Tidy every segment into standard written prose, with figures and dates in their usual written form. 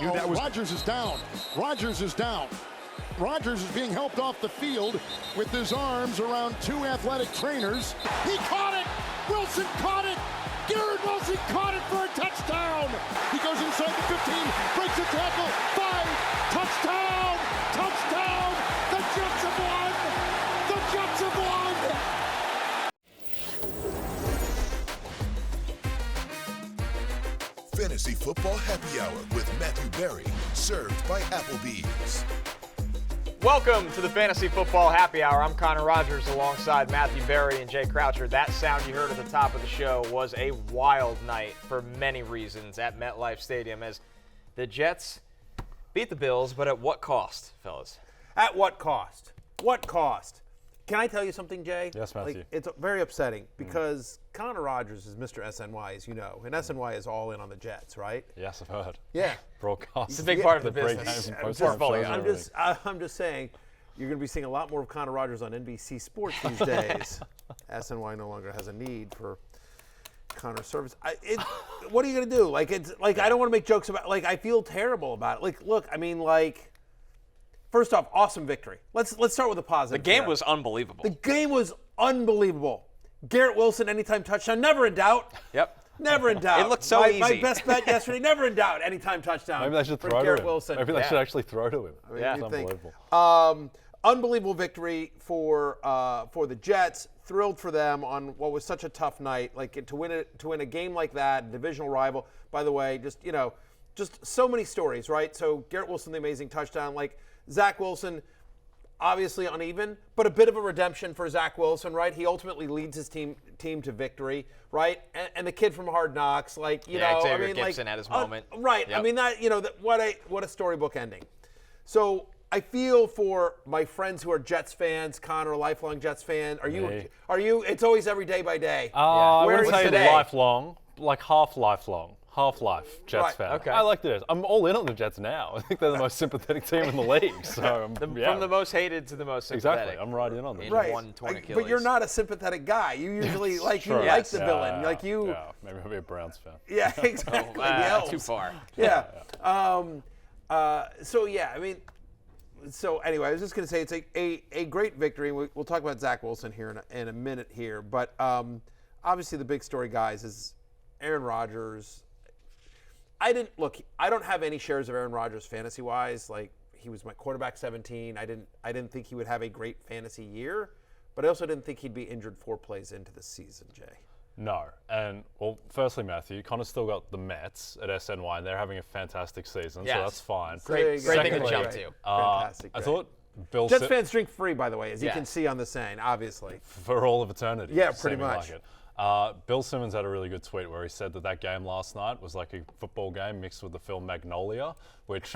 knew that was... Rodgers is down. Rodgers is down. Rodgers is being helped off the field with his arms around two athletic trainers. He caught it! Wilson caught it! Garrett Wilson caught it for a touchdown! He goes inside the 15, breaks a tackle, 5, touchdown! Touchdown! The Jets have won! The Jets have won! Fantasy Football Happy Hour with Matthew Berry, served by Applebee's. Welcome to the Fantasy Football Happy Hour. I'm Connor Rodgers alongside Matthew Berry and Jay Croucher. That sound you heard at the top of the show was a wild night for many reasons at MetLife Stadium as the Jets beat the Bills, but at what cost, fellas? At what cost? What cost? Can I tell you something, Jay? Yes, Matthew. It's very upsetting because Connor Rodgers is Mr. SNY, as you know, and SNY is all in on the Jets, right? Yes, I've heard. Yeah. Broadcast. It's a big part of the business. Portfolio. I'm just saying, you're going to be seeing a lot more of Connor Rodgers on NBC Sports these days. SNY no longer has a need for Connor's service. What are you going to do? I don't want to make jokes about. I feel terrible about it. Look, first off, awesome victory. Let's start with the positive. The game was unbelievable. The game was unbelievable. Garrett Wilson, anytime touchdown, never in doubt. Yep. Never in doubt. It looked so easy. My best bet yesterday, never in doubt, anytime touchdown. Maybe they should for throw Garrett to him. Wilson. Maybe they should actually throw to him. Yeah. It's unbelievable. Unbelievable victory for the Jets. Thrilled for them on what was such a tough night. To win a game like that, divisional rival. By the way, just so many stories, right? So Garrett Wilson, the amazing touchdown. Zach Wilson, obviously uneven, but a bit of a redemption for Zach Wilson, right? He ultimately leads his team to victory, right? And the kid from Hard Knocks, Xavier Gibson at his moment, right? Yep. What a storybook ending. So I feel for my friends who are Jets fans. Connor, a lifelong Jets fan. Are you? It's always every day by day. I Where wouldn't are you say today? lifelong, half lifelong. Half-life Jets fan. Okay. I like this. I'm all in on the Jets now. I think they're the most sympathetic team in the league. So From the most hated to the most sympathetic. Exactly. I'm right in on them. Right. But you're not a sympathetic guy. You usually you like the villain. Yeah. Maybe I'll be a Browns fan. Yeah, exactly. Too far. Yeah. So anyway, I was just going to say it's a great victory. We'll talk about Zach Wilson here in a minute here. But obviously the big story, guys, is Aaron Rodgers. I don't have any shares of Aaron Rodgers fantasy-wise. He was my quarterback 17. I didn't think he would have a great fantasy year, but I also didn't think he'd be injured 4 plays into the season, Jay. No. And, firstly, Matthew, Connor's still got the Mets at SNY, and they're having a fantastic season, so that's fine. Great thing to jump to. Fantastic. I thought Bill Jets fans drink free, by the way, as you can see on the sign, obviously. For all of eternity. Yeah, pretty much. Like it. Bill Simmons had a really good tweet where he said that game last night was like a football game mixed with the film Magnolia, which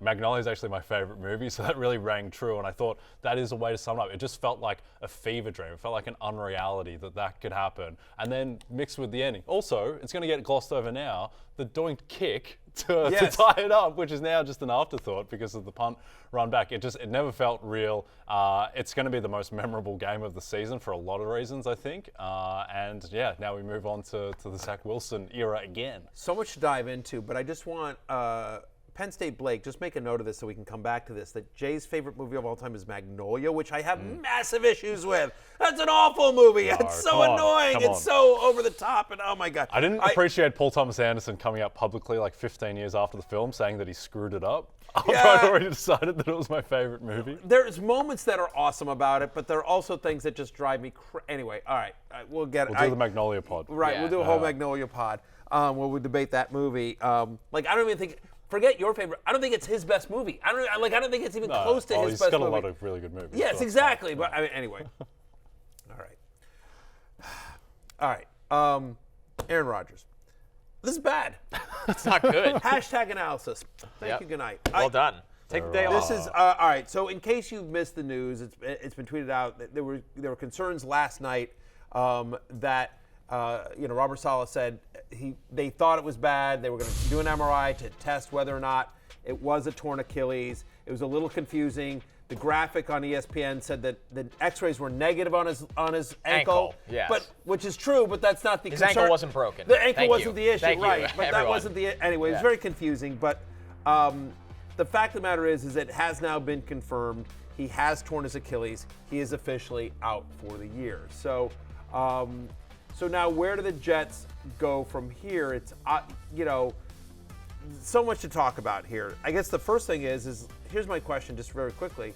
Magnolia is actually my favorite movie, so that really rang true. And I thought that is a way to sum it up. It just felt like a fever dream. It felt like an unreality that could happen. And then mixed with the ending. Also, it's going to get glossed over now, the doinked kick to tie it up, which is now just an afterthought because of the punt run back. It never felt real. It's going to be the most memorable game of the season for a lot of reasons, I think. Now we move on to the Zach Wilson era again. So much to dive into, but I just want Penn State Blake, just make a note of this so we can come back to this, that Jay's favorite movie of all time is Magnolia, which I have massive issues with. That's an awful movie. It's so annoying. It's so over the top, and oh my God. I didn't appreciate Paul Thomas Anderson coming out publicly 15 years after the film saying that he screwed it up. I'd already decided that it was my favorite movie. There's moments that are awesome about it, but there are also things that just drive me Anyway, all right. We'll do the Magnolia pod. Right, we'll do a whole Magnolia pod where we debate that movie. I don't even think... Forget your favorite. I don't think it's his best movie. I don't think it's even close to his best movie. He's got a lot of really good movies. Yes, exactly. But anyway. All right. Aaron Rodgers. This is bad. It's not good. Hashtag analysis. Thank you. Good night. Well done. Take the day off. This is all right. So in case you've missed the news, it's been tweeted out that there were concerns last night that Robert Saleh said they thought it was bad. They were going to do an MRI to test whether or not it was a torn Achilles. It was a little confusing. The graphic on ESPN said that the X-rays were negative on his ankle. Yes. But which is true, but that's not the concern. His ankle wasn't broken. The ankle wasn't the issue, Thank right? you, But everyone. that wasn't the anyway. It was very confusing. But The fact of the matter is it has now been confirmed. He has torn his Achilles. He is officially out for the year. So, so now where do the Jets go from here? It's so much to talk about here. I guess the first thing is here's my question, just very quickly: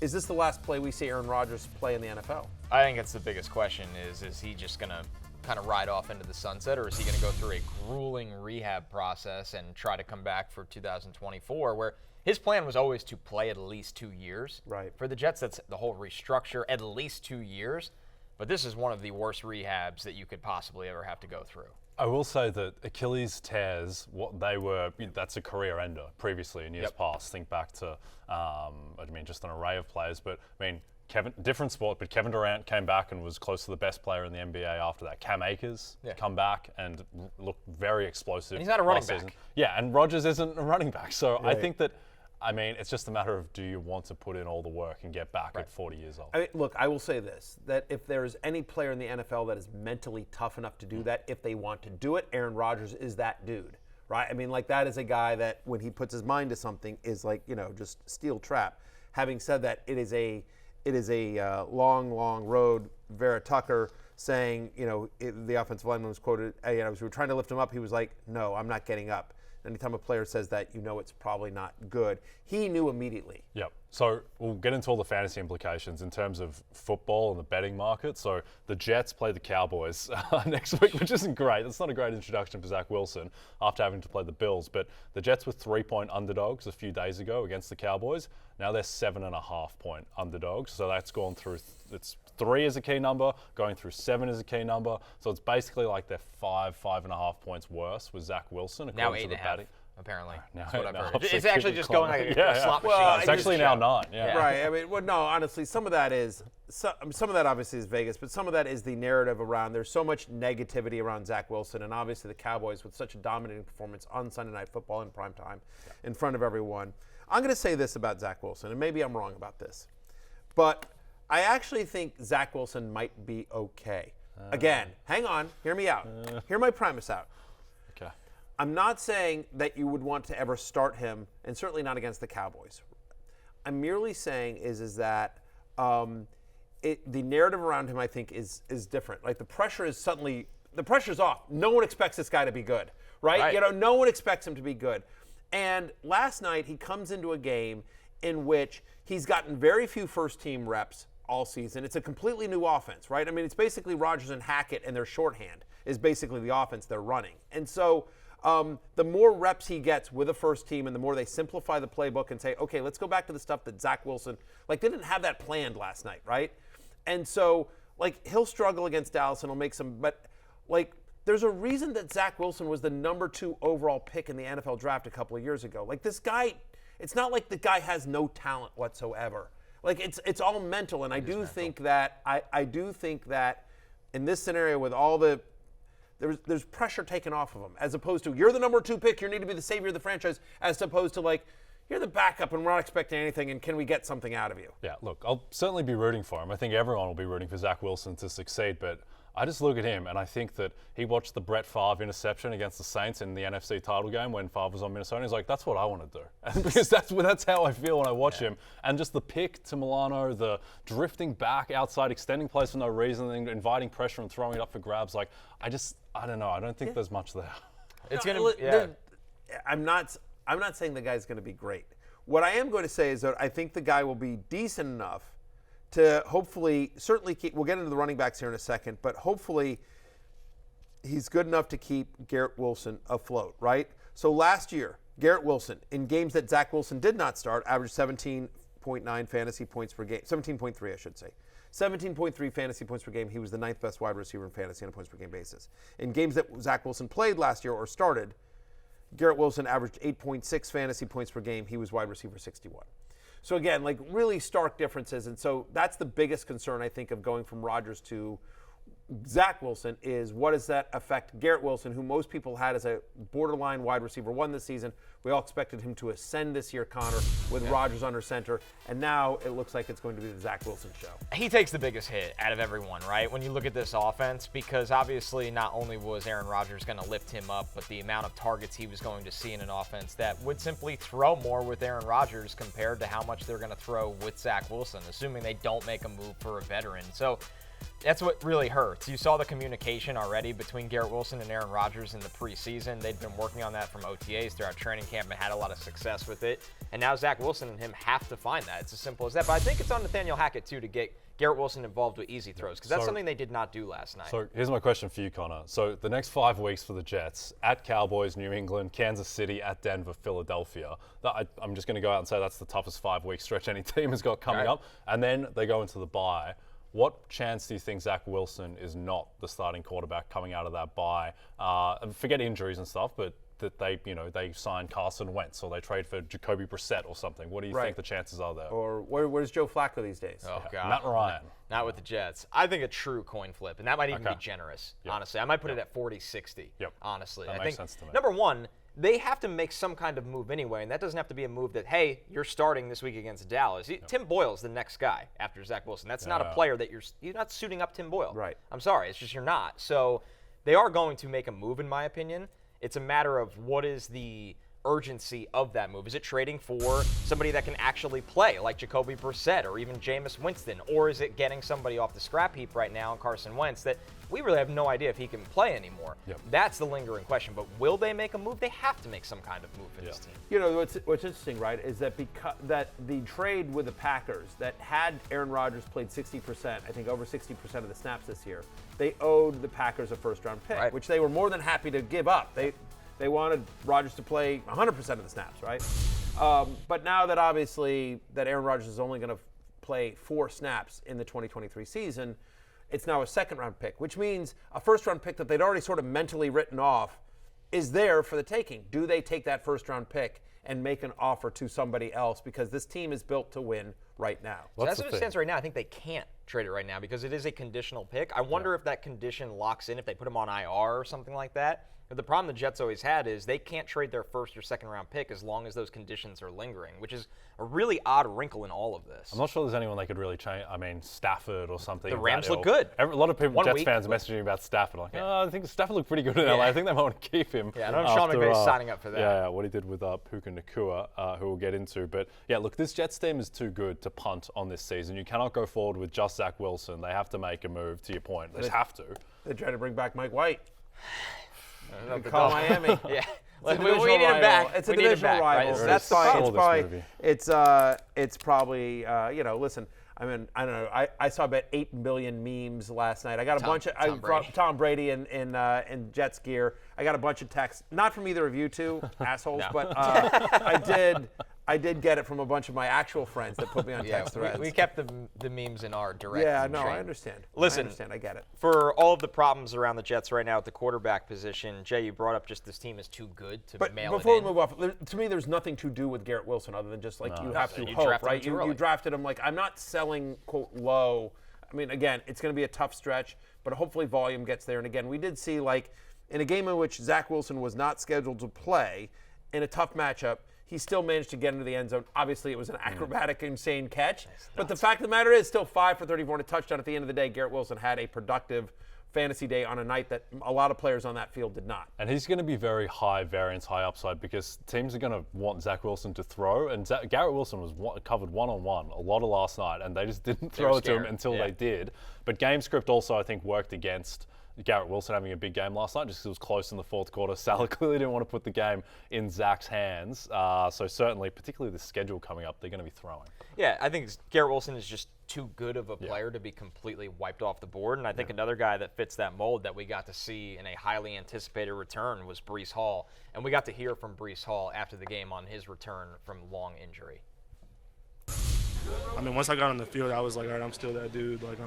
is this the last play we see Aaron Rodgers play in the NFL? I think that's the biggest question. Is he just gonna kind of ride off into the sunset, or is he going to go through a grueling rehab process and try to come back for 2024, where his plan was always to play at least 2 years? Right. For the Jets, that's the whole restructure, at least 2 years. But this is one of the worst rehabs that you could possibly ever have to go through. I will say that Achilles tears, that's a career ender previously in years past. Think back to, just an array of players. But, different sport, but Kevin Durant came back and was close to the best player in the NBA after that. Cam Akers come back and looked very explosive. And he's not a running season. back. Yeah, and Rodgers isn't a running back. So I think that, it's just a matter of, do you want to put in all the work and get back at 40 years old? Look, I will say this, that if there is any player in the NFL that is mentally tough enough to do that, if they want to do it, Aaron Rodgers is that dude, right? That is a guy that when he puts his mind to something is just steel trap. Having said that, it is a long road. Vera Tucker saying, the offensive lineman was quoted, we were trying to lift him up. He was like, no, I'm not getting up. Anytime a player says that, it's probably not good. He knew immediately. Yep. So we'll get into all the fantasy implications in terms of football and the betting market. So the Jets play the Cowboys next week, which isn't great. That's not a great introduction for Zach Wilson after having to play the Bills. But the Jets were 3-point underdogs a few days ago against the Cowboys. Now they're 7.5-point underdogs. So that's gone through, it's 3 is a key number, going through 7 is a key number. So it's basically like they're 5.5 points worse with Zach Wilson. Now 8.5. Apparently, that's what I've heard. It's actually just going like a slot machine. Well, it's actually now 9. Yeah. Right. No, honestly, some of that obviously is Vegas, but some of that is the narrative around. There's so much negativity around Zach Wilson, and obviously the Cowboys with such a dominating performance on Sunday Night Football in primetime in front of everyone. I'm going to say this about Zach Wilson, and maybe I'm wrong about this, but I actually think Zach Wilson might be okay. Again, hang on, hear me out. Hear my premise out. Okay. I'm not saying that you would want to ever start him, and certainly not against the Cowboys. I'm merely saying is that the narrative around him, I think, is different. Like the pressure's off. No one expects this guy to be good, right? No one expects him to be good. And last night he comes into a game in which he's gotten very few first-team reps all season. It's a completely new offense, right? It's basically Rodgers and Hackett and their shorthand is basically the offense they're running. And so the more reps he gets with a first team and the more they simplify the playbook and say, okay, let's go back to the stuff that Zach Wilson, they didn't have that planned last night, right? And so, he'll struggle against Dallas and he'll make some, but, there's a reason that Zach Wilson was the number 2 overall pick in the NFL draft a couple of years ago. This guy, it's not like the guy has no talent whatsoever. It's all mental, and I do think that in this scenario with all the there's pressure taken off of him, as opposed to you're the number 2 pick, you need to be the savior of the franchise, as opposed to you're the backup and we're not expecting anything, and can we get something out of you? Yeah, look, I'll certainly be rooting for him. I think everyone will be rooting for Zach Wilson to succeed, but I just look at him and I think that he watched the Brett Favre interception against the Saints in the NFC title game when Favre was on Minnesota. He's like, that's what I want to do. And because that's how I feel when I watch him. And just the pick to Milano, the drifting back outside, extending plays for no reason, and inviting pressure and throwing it up for grabs. I don't know. I don't think there's much there. It's going to I'm not saying the guy's going to be great. What I am going to say is that I think the guy will be decent enough to hopefully, certainly keep, we'll get into the running backs here in a second, but hopefully he's good enough to keep Garrett Wilson afloat, right? So last year, Garrett Wilson, in games that Zach Wilson did not start, averaged 17.9 fantasy points per game, 17.3 I should say. 17.3 fantasy points per game. He was the 9th best wide receiver in fantasy on a points per game basis. In games that Zach Wilson played last year or started, Garrett Wilson averaged 8.6 fantasy points per game. He was wide receiver 61. So again, really stark differences. And so that's the biggest concern, I think, of going from Rodgers to Zach Wilson is, what does that affect Garrett Wilson, who most people had as a borderline wide receiver one this season? We all expected him to ascend this year, Connor, with Rodgers under center, and now it looks like it's going to be the Zach Wilson show. He takes the biggest hit out of everyone, right, when you look at this offense, because obviously not only was Aaron Rodgers going to lift him up, but the amount of targets he was going to see in an offense that would simply throw more with Aaron Rodgers compared to how much they're going to throw with Zach Wilson, assuming they don't make a move for a veteran. So that's what really hurts. You saw the communication already between Garrett Wilson and Aaron Rodgers in the preseason. They'd been working on that from OTAs throughout training camp and had a lot of success with it. And now Zach Wilson and him have to find that. It's as simple as that. But I think it's on Nathaniel Hackett, too, to get Garrett Wilson involved with easy throws, because that's something they did not do last night. So here's my question for you, Connor. So the next 5 weeks for the Jets, at Cowboys, New England, Kansas City, at Denver, Philadelphia. I'm just going to go out and say that's the toughest 5-week stretch any team has got coming up. And then they go into the bye. What chance do you think Zach Wilson is not the starting quarterback coming out of that bye? Forget injuries and stuff, but that they sign Carson Wentz or they trade for Jacoby Brissett or something. What do you think the chances are there? Or where's Joe Flacco these days? Oh, God. Matt Ryan. Not with the Jets. I think a true coin flip, and that might even be generous, honestly. I might put it at 40-60, honestly. That I makes think, sense to me. number one, they have to make some kind of move anyway, and that doesn't have to be a move that, hey, you're starting this week against Dallas. Tim Boyle's the next guy after Zach Wilson. That's not a player that you're not suiting up Tim Boyle. Right. I'm sorry. It's just you're not. So they are going to make a move, in my opinion. It's a matter of what is the urgency of that move. Is it trading for somebody that can actually play, like Jacoby Brissett or even Jameis Winston? Or is it getting somebody off the scrap heap right now, Carson Wentz, that we really have no idea if he can play anymore? That's the lingering question. But will they make a move? They have to make some kind of move for this team. You know, what's interesting, right, is that because that the trade with the Packers that had Aaron Rodgers played 60%, I think over 60% of the snaps this year, they owed the Packers a first-round pick, which they were more than happy to give up. They wanted Rodgers to play 100% of the snaps, right? But now that obviously that Aaron Rodgers is only going to play 4 snaps in the 2023 season, it's now a second-round pick, which means a first-round pick that they'd already sort of mentally written off is there for the taking. Do they take that first-round pick and make an offer to somebody else? Because this team is built to win right now. So as it stands right now, I think they can't trade it right now because it is a conditional pick. I wonder if that condition locks in, if they put him on IR or something like that. But the problem the Jets always had is they can't trade their first or second round pick as long as those conditions are lingering, which is a really odd wrinkle in all of this. I'm not sure there's anyone they could really change. I mean, Stafford or something. The Rams look good. A lot of people, Jets fans, messaging about Stafford. Like, I think Stafford looked pretty good in LA. I think they might want to keep him. Yeah, I don't know if Sean McVay's signing up for that. Yeah, what he did with Puka Nacua, who we'll get into. But yeah, look, this Jets team is too good to punt on this season. You cannot go forward with just Zach Wilson. They have to make a move, to your point. They just have to. They try to bring back Mike White. Call Miami. Yeah. We need him back. It's a divisional rival. Right? That's fine. It's probably listen, I mean, I don't know. I saw about 8 million memes last night. I got a bunch of Tom Brady in Jets gear. I got a bunch of texts, not from either of you two assholes, but I did get it from a bunch of my actual friends that put me on text threads. We kept the memes in our direct. Yeah, no, train. I understand. Listen, I get it. For all of the problems around the Jets right now at the quarterback position, Jay, you brought up just this team is too good to mail it in. Before we move off, to me, there's nothing to do with Garrett Wilson other than just like you have to hope, right? You drafted him. Like, I'm not selling quote low. I mean, again, it's going to be a tough stretch, but hopefully volume gets there. And again, we did see like in a game in which Zach Wilson was not scheduled to play in a tough matchup, he still managed to get into the end zone. Obviously, it was an acrobatic, insane catch. But the fact of the matter is, still 5 for 34 and a touchdown. At the end of the day, Garrett Wilson had a productive fantasy day on a night that a lot of players on that field did not. And he's going to be very high variance, high upside because teams are going to want Zach Wilson to throw. And Garrett Wilson was covered one-on-one a lot of last night, and they just didn't throw it to him until they did. But game script also, I think, worked against Garrett Wilson having a big game last night just because it was close in the fourth quarter. Salah clearly didn't want to put the game in Zach's hands. So certainly, particularly the schedule coming up, they're going to be throwing. Yeah, I think Garrett Wilson is just too good of a player to be completely wiped off the board. And I think another guy that fits that mold that we got to see in a highly anticipated return was Breece Hall. And we got to hear from Breece Hall after the game on his return from long injury. I mean, once I got on the field, I was like, all right, I'm still that dude. Like,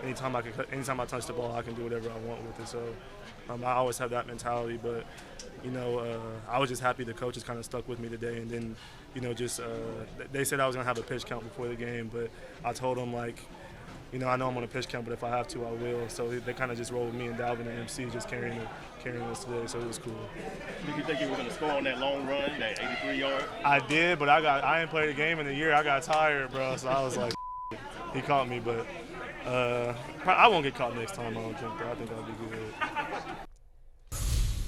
anytime I touch the ball, I can do whatever I want with it. So I always have that mentality. But, I was just happy the coaches kind of stuck with me today. And then, they said I was going to have a pitch count before the game. But I told them, like, I know I'm on a pitch count, but if I have to, I will. So they kind of just rolled with me and Dalvin and MC just carrying us today, so it was cool. Did you think you were going to score on that long run, that 83-yard? I did, but I ain't played a game in a year. I got tired, bro, so I was like, he caught me, but I won't get caught next time, I don't think, bro. I think I'll be good.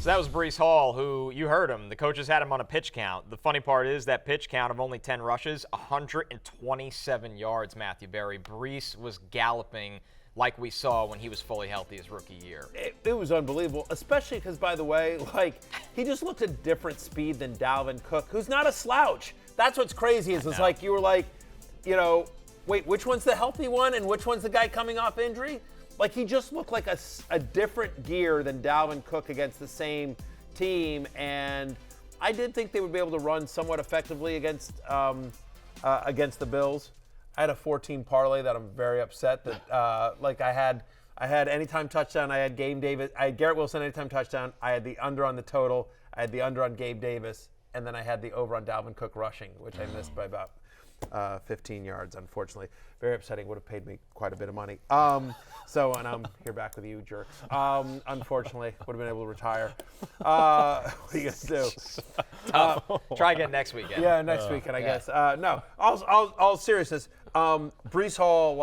So that was Breece Hall, who you heard him. The coaches had him on a pitch count. The funny part is that pitch count of only 10 rushes, 127 yards, Matthew Berry. Breece was galloping like we saw when he was fully healthy his rookie year. It was unbelievable, especially because, by the way, he just looked at different speed than Dalvin Cook, who's not a slouch. That's what's crazy is it's like you were like, wait, which one's the healthy one and which one's the guy coming off injury? Like, he just looked like a different gear than Dalvin Cook against the same team, and I did think they would be able to run somewhat effectively against the Bills. I had a 14 parlay that I'm very upset that I had anytime touchdown. I had I had Garrett Wilson anytime touchdown. I had the under on the total. I had the under on Gabe Davis, and then I had the over on Dalvin Cook rushing, which I missed by about 15 yards, unfortunately. Very upsetting. Would have paid me quite a bit of money. And I'm here back with you, jerks. Unfortunately, would have been able to retire. What are you going to do? Try again next weekend. Yeah, next weekend, I guess. No, all seriousness. Breece Hall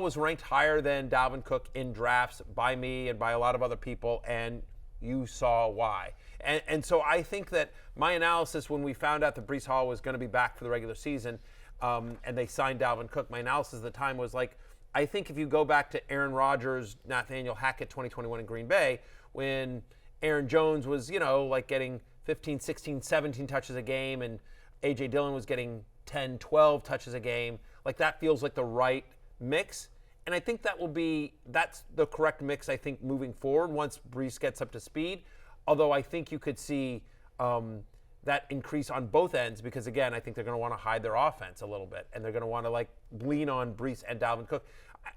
was ranked higher than Dalvin Cook in drafts by me and by a lot of other people, and you saw why. And so I think that my analysis when we found out that Breece Hall was going to be back for the regular season and they signed Dalvin Cook, my analysis at the time was like, I think if you go back to Aaron Rodgers, Nathaniel Hackett 2021 in Green Bay, when Aaron Jones was, getting 15, 16, 17 touches a game and A.J. Dillon was getting 10, 12 touches a game, like that feels like the right mix. And I think that's the correct mix, I think, moving forward once Breece gets up to speed. Although I think you could see that increase on both ends because, again, I think they're going to want to hide their offense a little bit, and they're going to want to lean on Breece and Dalvin Cook.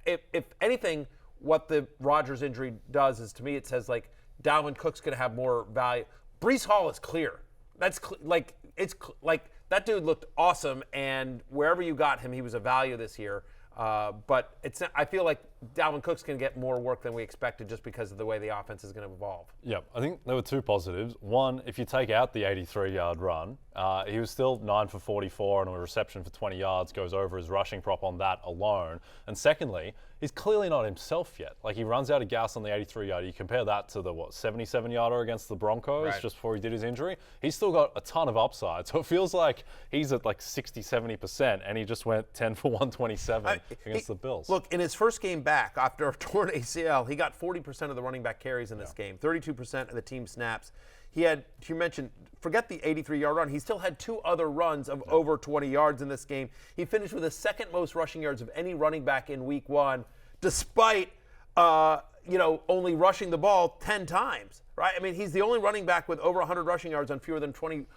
If anything, what the Rodgers injury does is, to me, it says Dalvin Cook's going to have more value. Breece Hall is clear. That's that dude looked awesome, and wherever you got him, he was a value this year. But I feel like Dalvin Cook's going to get more work than we expected just because of the way the offense is going to evolve. Yeah, I think there were two positives. One, if you take out the 83-yard run, he was still 9 for 44 and a reception for 20 yards, goes over his rushing prop on that alone. And secondly, he's clearly not himself yet. He runs out of gas on the 83-yard. You compare that to the, 77-yarder against the Broncos just before he did his injury. He's still got a ton of upside. So it feels like he's at 60, 70%, and he just went 10 for 127 against the Bills. Look, in his first game back after a torn ACL, he got 40% of the running back carries in this game, 32% of the team snaps. He had, you mentioned, forget the 83-yard run. He still had two other runs of over 20 yards in this game. He finished with the second most rushing yards of any running back in Week 1, despite only rushing the ball 10 times. Right? I mean, he's the only running back with over 100 rushing yards on fewer than 20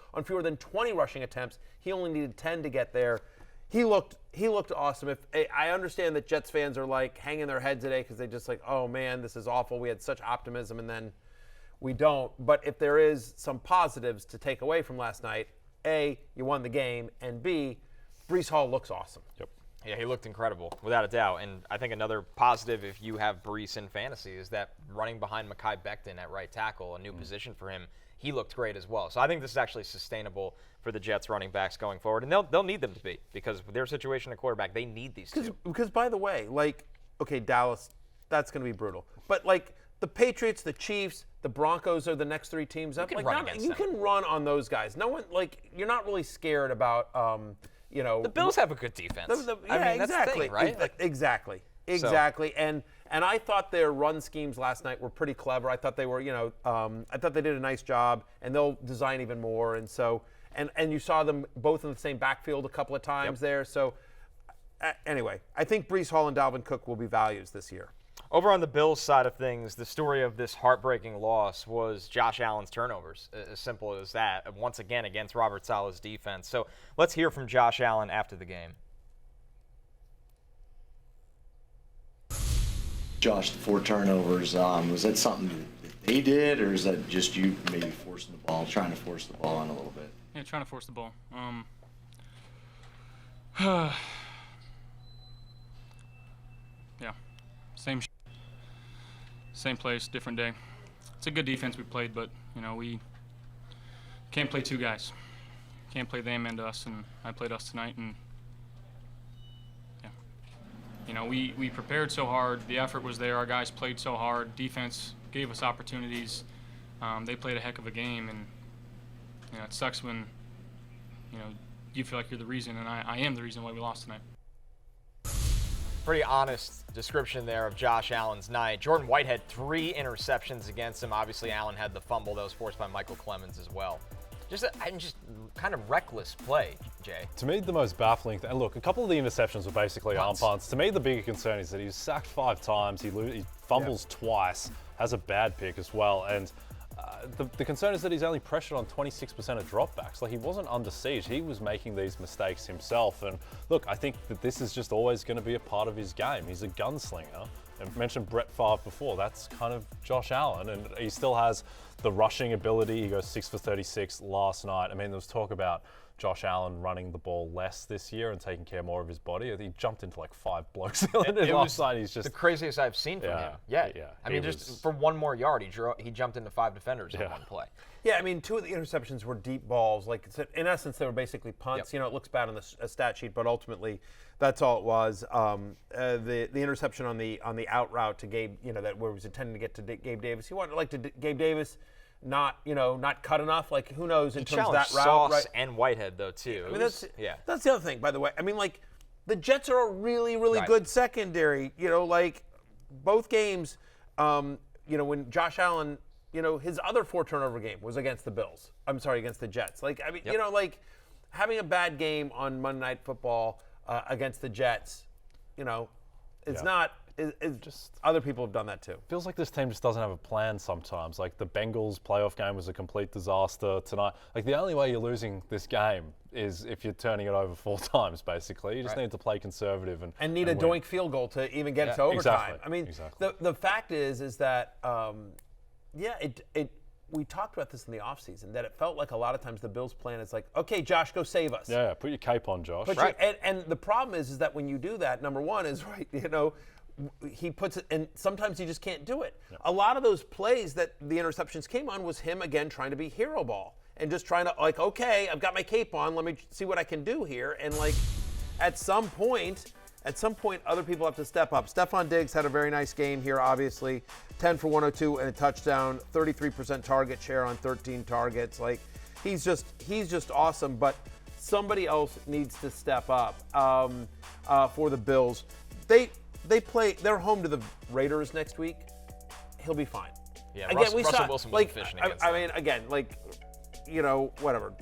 rushing attempts. He only needed 10 to get there. He looked awesome. I understand that Jets fans are hanging their heads today because they just oh man, this is awful. We had such optimism and then we don't. But if there is some positives to take away from last night, A, you won the game, and B, Breece Hall looks awesome. Yep. Yeah, he looked incredible, without a doubt. And I think another positive, if you have Breece in fantasy, is that running behind Mekhi Becton at right tackle, a new position for him, he looked great as well. So I think this is actually sustainable for the Jets running backs going forward. And they'll need them to be, because with their situation at quarterback, they need these two. Because, by the way, Dallas, that's going to be brutal. But, the Patriots, the Chiefs, the Broncos are the next three teams up. You can run on those guys. No one, you're not really scared about, The Bills have a good defense. Exactly. That's the thing, right? Exactly. And I thought their run schemes last night were pretty clever. I thought they were, I thought they did a nice job, and they'll design even more. And so, and you saw them both in the same backfield a couple of times there. So, anyway, I think Breece Hall and Dalvin Cook will be values this year. Over on the Bills side of things, the story of this heartbreaking loss was Josh Allen's turnovers, as simple as that, once again against Robert Saleh's defense. So let's hear from Josh Allen after the game. Josh, the 4 turnovers, was that something that they did, or is that just you maybe forcing the ball, trying to force the ball in a little bit? Yeah, trying to force the ball. Yeah, same place, different day. It's a good defense we played, but we can't play two guys. Can't play them and us, and I played us tonight, and yeah. We prepared so hard. The effort was there. Our guys played so hard. Defense gave us opportunities. They played a heck of a game, and it sucks when you feel like you're the reason, and I am the reason why we lost tonight. Pretty honest description there of Josh Allen's night. Jordan White had 3 interceptions against him. Obviously, Allen had the fumble that was forced by Michael Clemens as well. Just kind of reckless play, Jay. To me, the most baffling thing, and look, a couple of the interceptions were basically arm punts. To me, the bigger concern is that he was sacked 5 times, he fumbles twice, has a bad pick as well, and the concern is that he's only pressured on 26% of dropbacks. Like, he wasn't under siege. He was making these mistakes himself. And look, I think that this is just always going to be a part of his game. He's a gunslinger. I mentioned Brett Favre before. That's kind of Josh Allen. And he still has the rushing ability. He goes 6 for 36 last night. I mean, there was talk about Josh Allen running the ball less this year and taking care more of his body. He jumped into like 5 blokes last night. He's just the craziest I've seen from him. Yeah. I mean, just for 1 more yard, he jumped into 5 defenders in one play. Yeah, I mean, 2 of the interceptions were deep balls. Like, in essence, they were basically punts. It looks bad on the stat sheet, but ultimately, that's all it was. The interception on the out route to Gabe, that where he was intending to get to Gabe Davis. He wanted to Gabe Davis. Not cut enough. Like, who knows in terms of that route. Sauce right? and Whitehead though too. I mean, that's the other thing, by the way. I mean, like, the Jets are a really, really good secondary. Like, both games. When Josh Allen, his other 4 turnover game was against the Bills. I'm sorry, against the Jets. Like, I mean, like, having a bad game on Monday Night Football against the Jets, it's not. It's just other people have done that too. Feels like this team just doesn't have a plan sometimes. Like, the Bengals playoff game was a complete disaster tonight. Like, the only way you're losing this game is if you're turning it over 4 times, basically. You just need to play conservative and need a win. doink field goal to even get it to overtime. Exactly. I mean, the fact is that we talked about this in the offseason, that it felt like a lot of times the Bills' plan is like, okay, Josh, go save us. Yeah, put your cape on, Josh. And the problem is that when you do that, number one is, he puts it, and sometimes he just can't do it. Yeah. A lot of those plays that the interceptions came on was him, again, trying to be hero ball and just trying to, like, okay, I've got my cape on, let me see what I can do here. And, like, at some point, other people have to step up. Stephon Diggs had a very nice game here, obviously. 10 for 102 and a touchdown, 33% target share on 13 targets. Like, he's just awesome, but somebody else needs to step up for the Bills. They're home to the Raiders next week. He'll be fine. Yeah, again, Russell Wilson was efficient against them. I mean, again, whatever.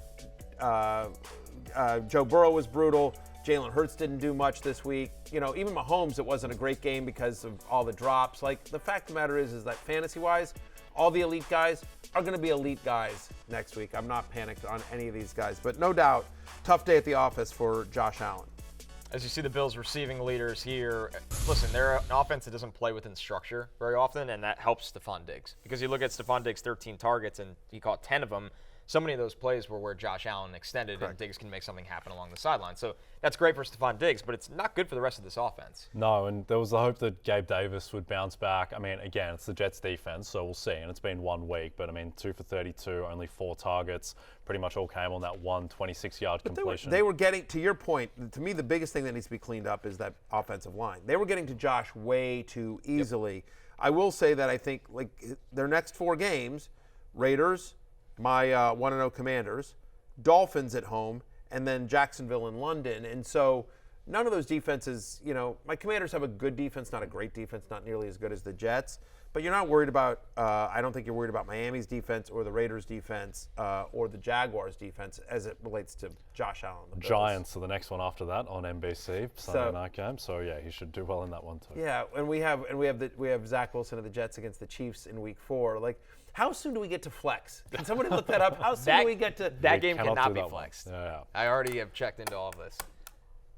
Joe Burrow was brutal. Jalen Hurts didn't do much this week. Even Mahomes, it wasn't a great game because of all the drops. Like, the fact of the matter is that fantasy-wise, all the elite guys are going to be elite guys next week. I'm not panicked on any of these guys. But no doubt, tough day at the office for Josh Allen. As you see the Bills' receiving leaders here, listen, they're an offense that doesn't play within structure very often, and that helps Stephon Diggs. Because you look at Stephon Diggs' 13 targets, and he caught 10 of them. So many of those plays were where Josh Allen extended and Diggs can make something happen along the sideline. So that's great for Stephon Diggs, but it's not good for the rest of this offense. No, and there was the hope that Gabe Davis would bounce back. I mean, again, it's the Jets defense, so we'll see. And it's been 1 week, but I mean, 2 for 32, only 4 targets. Pretty much all came on that one 26-yard completion. They were getting, to your point, to me the biggest thing that needs to be cleaned up is that offensive line. They were getting to Josh way too easily. Yep. I will say that I think like their next 4 games, Raiders, my 1-0 Commanders, Dolphins at home, and then Jacksonville and London. And so none of those defenses, my Commanders have a good defense, not a great defense, not nearly as good as the Jets. But you're not worried about, I don't think you're worried about Miami's defense or the Raiders' defense or the Jaguars' defense as it relates to Josh Allen. The Giants are the next one after that on NBC, Sunday night game. So, yeah, he should do well in that one too. Yeah, and we have Zach Wilson and the Jets against the Chiefs in Week 4. Like, how soon do we get to flex? Can somebody look that up? How soon do we get to? That game cannot be flexed. Yeah. I already have checked into all of this.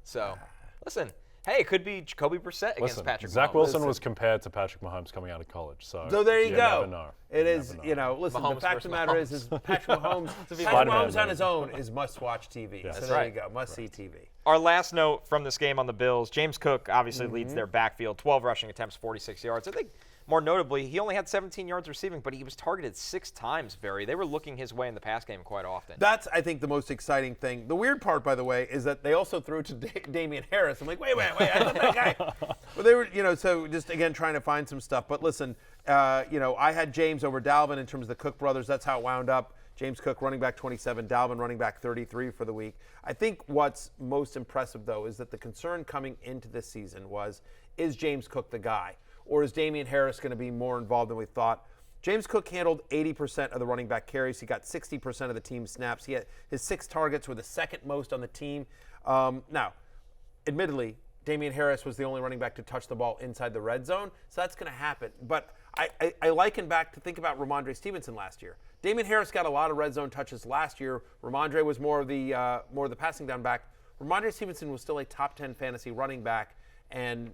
So, listen, hey, it could be Jacoby Brissett against Listen, Patrick Mahomes. Zach Wilson was compared to Patrick Mahomes coming out of college. So there you go. Never know. It is, Never know. listen, Mahomes the fact of the versus matter Mahomes. is Patrick Mahomes, Spider-Man on his own is must-watch TV. Yeah. So That's there right. you go, must-see TV. Our last note from this game on the Bills, James Cook obviously leads their backfield, 12 rushing attempts, 46 yards. I think more notably, he only had 17 yards receiving, but he was targeted 6 times, Barry. They were looking his way in the pass game quite often. That's, I think, the most exciting thing. The weird part, by the way, is that they also threw to Damian Harris. I'm like, wait, I love that guy. But they were, so just, again, trying to find some stuff. But listen, I had James over Dalvin in terms of the Cook brothers. That's how it wound up. James Cook running back 27, Dalvin running back 33 for the week. I think what's most impressive, though, is that the concern coming into this season was, is James Cook the guy? Or is Damian Harris going to be more involved than we thought? James Cook handled 80% of the running back carries. He got 60% of the team snaps. He had his 6 targets were the second most on the team. Now, admittedly, Damian Harris was the only running back to touch the ball inside the red zone, so that's going to happen. But I liken back to think about Ramondre Stevenson last year. Damian Harris got a lot of red zone touches last year. Ramondre was more of the passing down back. Ramondre Stevenson was still a top 10 fantasy running back, and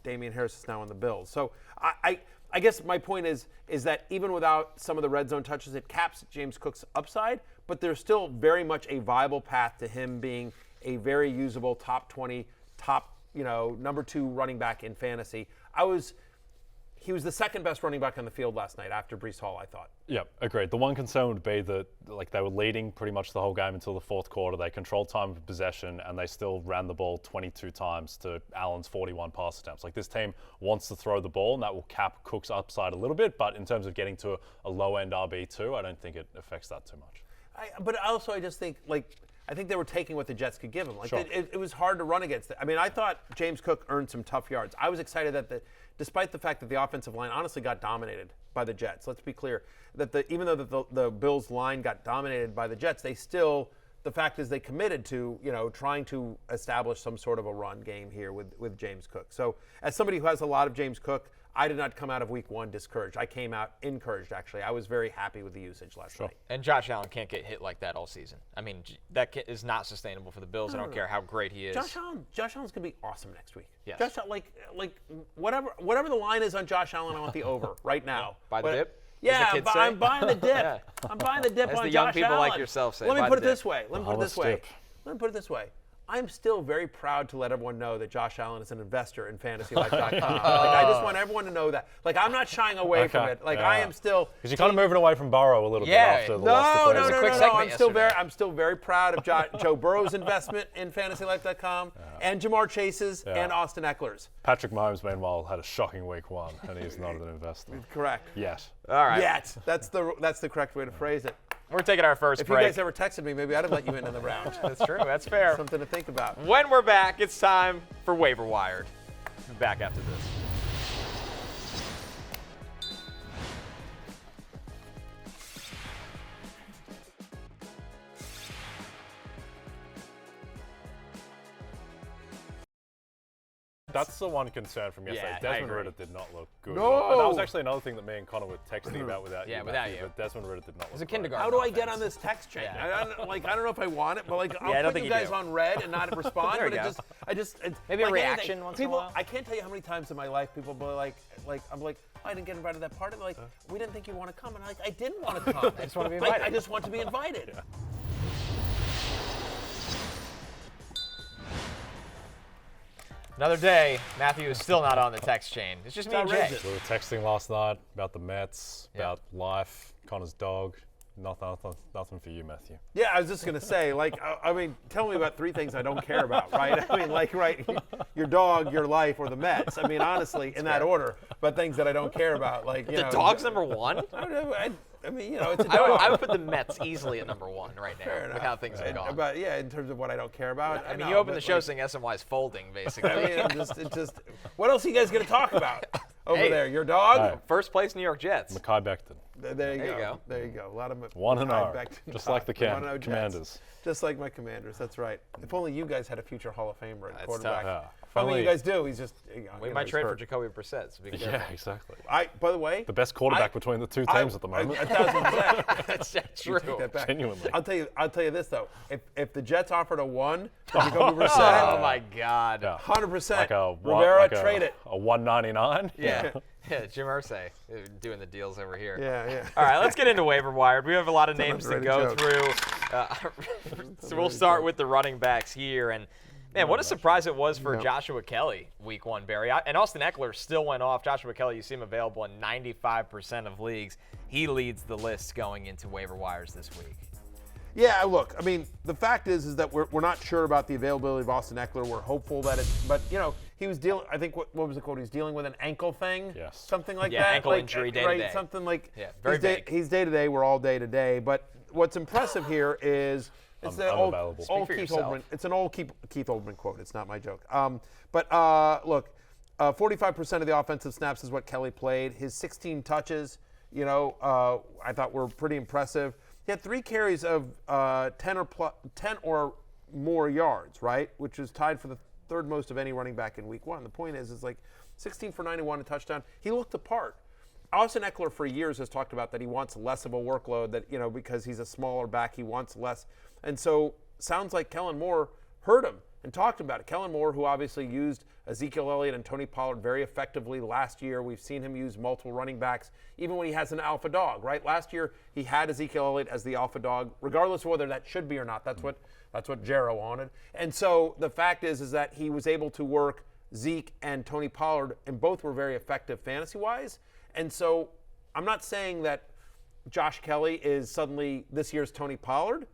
Damian Harris is now on the Bills. So I guess my point is that even without some of the red zone touches, it caps James Cook's upside, but there's still very much a viable path to him being a very usable top 20, number 2 running back in fantasy. He was the second best running back on the field last night after Breece Hall, I thought. Yeah, agreed. The one concern would be that they were leading pretty much the whole game until the fourth quarter. They controlled time of possession, and they still ran the ball 22 times to Allen's 41 pass attempts. This team wants to throw the ball, and that will cap Cook's upside a little bit. But in terms of getting to a low-end RB2, I don't think it affects that too much. But also, I just think, I think they were taking what the Jets could give them. Sure. It was hard to run against it. I mean, I thought James Cook earned some tough yards. I was excited that despite the fact that the offensive line honestly got dominated by the Jets. Let's be clear that even though the Bills line got dominated by the Jets, the fact is they committed to trying to establish some sort of a run game here with James Cook. So as somebody who has a lot of James Cook, I did not come out of week 1 discouraged. I came out encouraged, actually. I was very happy with the usage last night. And Josh Allen can't get hit like that all season. I mean, that is not sustainable for the Bills. I don't care how great he is. Josh Allen's going to be awesome next week. Yes. Josh Allen, whatever the line is on Josh Allen, I want the over right now. Buy the dip? Yeah, I'm buying the dip. Yeah. I'm buying the dip As on the young Josh people Allen. like yourself say, Let me buy put the it this dip. way. Let me put it this way. I'm still very proud to let everyone know that Josh Allen is an investor in FantasyLife.com. I just want everyone to know that. I'm not shying away from it. I am still. Because you're kind of moving away from Burrow a little bit after the loss to No. Cleveland. I'm still very proud of Joe Burrow's investment in FantasyLife.com and Jamar Chase's and Austin Eckler's. Patrick Mahomes, meanwhile, had a shocking week 1, and he's not an investor. Correct. Yet. All right. Yet. That's the correct way to phrase it. We're taking our first If break. you guys ever texted me, maybe I'd have let you in the round. That's true. That's fair. Something to think about. When we're back, it's time for Waiver Wired. We'll be back after this. That's the one concern from yesterday. Yeah, I Desmond agree. Ritter did not look good. No! And that was actually another thing that me and Connor were texting about without Yeah, you. without Matthew, you. But Desmond Ritter did not look It's a great. kindergarten. How do I get offense. on this text chain? Yeah. I don't know if I want it, but I I'll don't put think you you guys do. on red and not respond. There but you it's Maybe a like reaction anything. once in a People, while. I can't tell you how many times in my life people be like I'm like, I didn't get invited to that party. They're like, we didn't think you want to come, and I'm like, I didn't want to come. I just want to be invited. I just want to be invited. Yeah. Another day, Matthew is still not on the text chain. It's just me and Jay. outrageous. We were texting last night about the Mets, about life, Connor's dog. Nothing for you, Matthew. Yeah, I was just gonna say, tell me about 3 things I don't care about, right? Your dog, your life, or the Mets. I mean, honestly, in that order. But things that I don't care about, The dog's number 1? it's a dog. I would put the Mets easily at number 1 right now with how things have gone. But yeah, in terms of what I don't care about. I mean, you opened the show saying SMY's folding, basically. What else are you guys gonna talk about over Hey. there? Your dog? Hey. First place, New York Jets. Mackay Becton. There you go. There you go. A lot of 1-0. Just like the Commanders. Just like my Commanders. That's right. If only you guys had a future Hall of Famer at quarterback. tough. Yeah. I mean, you guys do. He's just. We might trade for Jacoby Brissett. So be careful. Yeah, exactly. By the way, The best quarterback between the two teams at the moment. 1,000%. That's true. Take that back. Genuinely. I'll tell you this though. If the Jets offered a 1 for Jacoby Brissett, Oh my God. Yeah. 100%. Like a Rivera, trade it. A 199. Yeah. Yeah, Jim Irsay doing the deals over here. Yeah. All right, let's get into waiver wire. We have a lot of It's an names to underrated go joke. through. So we'll start with the running backs here. And, man, what a surprise it was for Joshua Kelley week 1, Barry. And Austin Eckler still went off. Joshua Kelley, you see him available in 95% of leagues. He leads the list going into waiver wires this week. Yeah, look, I mean, the fact is that we're not sure about the availability of Austin Eckler. We're hopeful that but he was dealing, I think, what was the quote? He's dealing with an ankle thing? Yes. Something like that? Yeah, ankle injury day to day. Something like, very vague. He's day to day, we're all day to day. But what's impressive here is, it's an old Keith Oldman. It's an old Keith Oldman quote. It's not my joke. Look, 45% of the offensive snaps is what Kelley played. His 16 touches, I thought were pretty impressive. He had 3 carries of 10 or more yards, right? Which is tied for the third most of any running back in week 1. The point is like 16 for 91, a touchdown. He looked the part. Austin Eckler for years has talked about that he wants less of a workload, that, because he's a smaller back, he wants less. And so sounds like Kellen Moore heard him and talked about it. Kellen Moore, who obviously used Ezekiel Elliott and Tony Pollard very effectively last year. We've seen him use multiple running backs, even when he has an alpha dog, right? Last year, he had Ezekiel Elliott as the alpha dog, regardless of whether that should be or not. That's what Jarrow wanted. And so the fact is that he was able to work Zeke and Tony Pollard, and both were very effective fantasy-wise. And so I'm not saying that Josh Kelley is suddenly this year's Tony Pollard,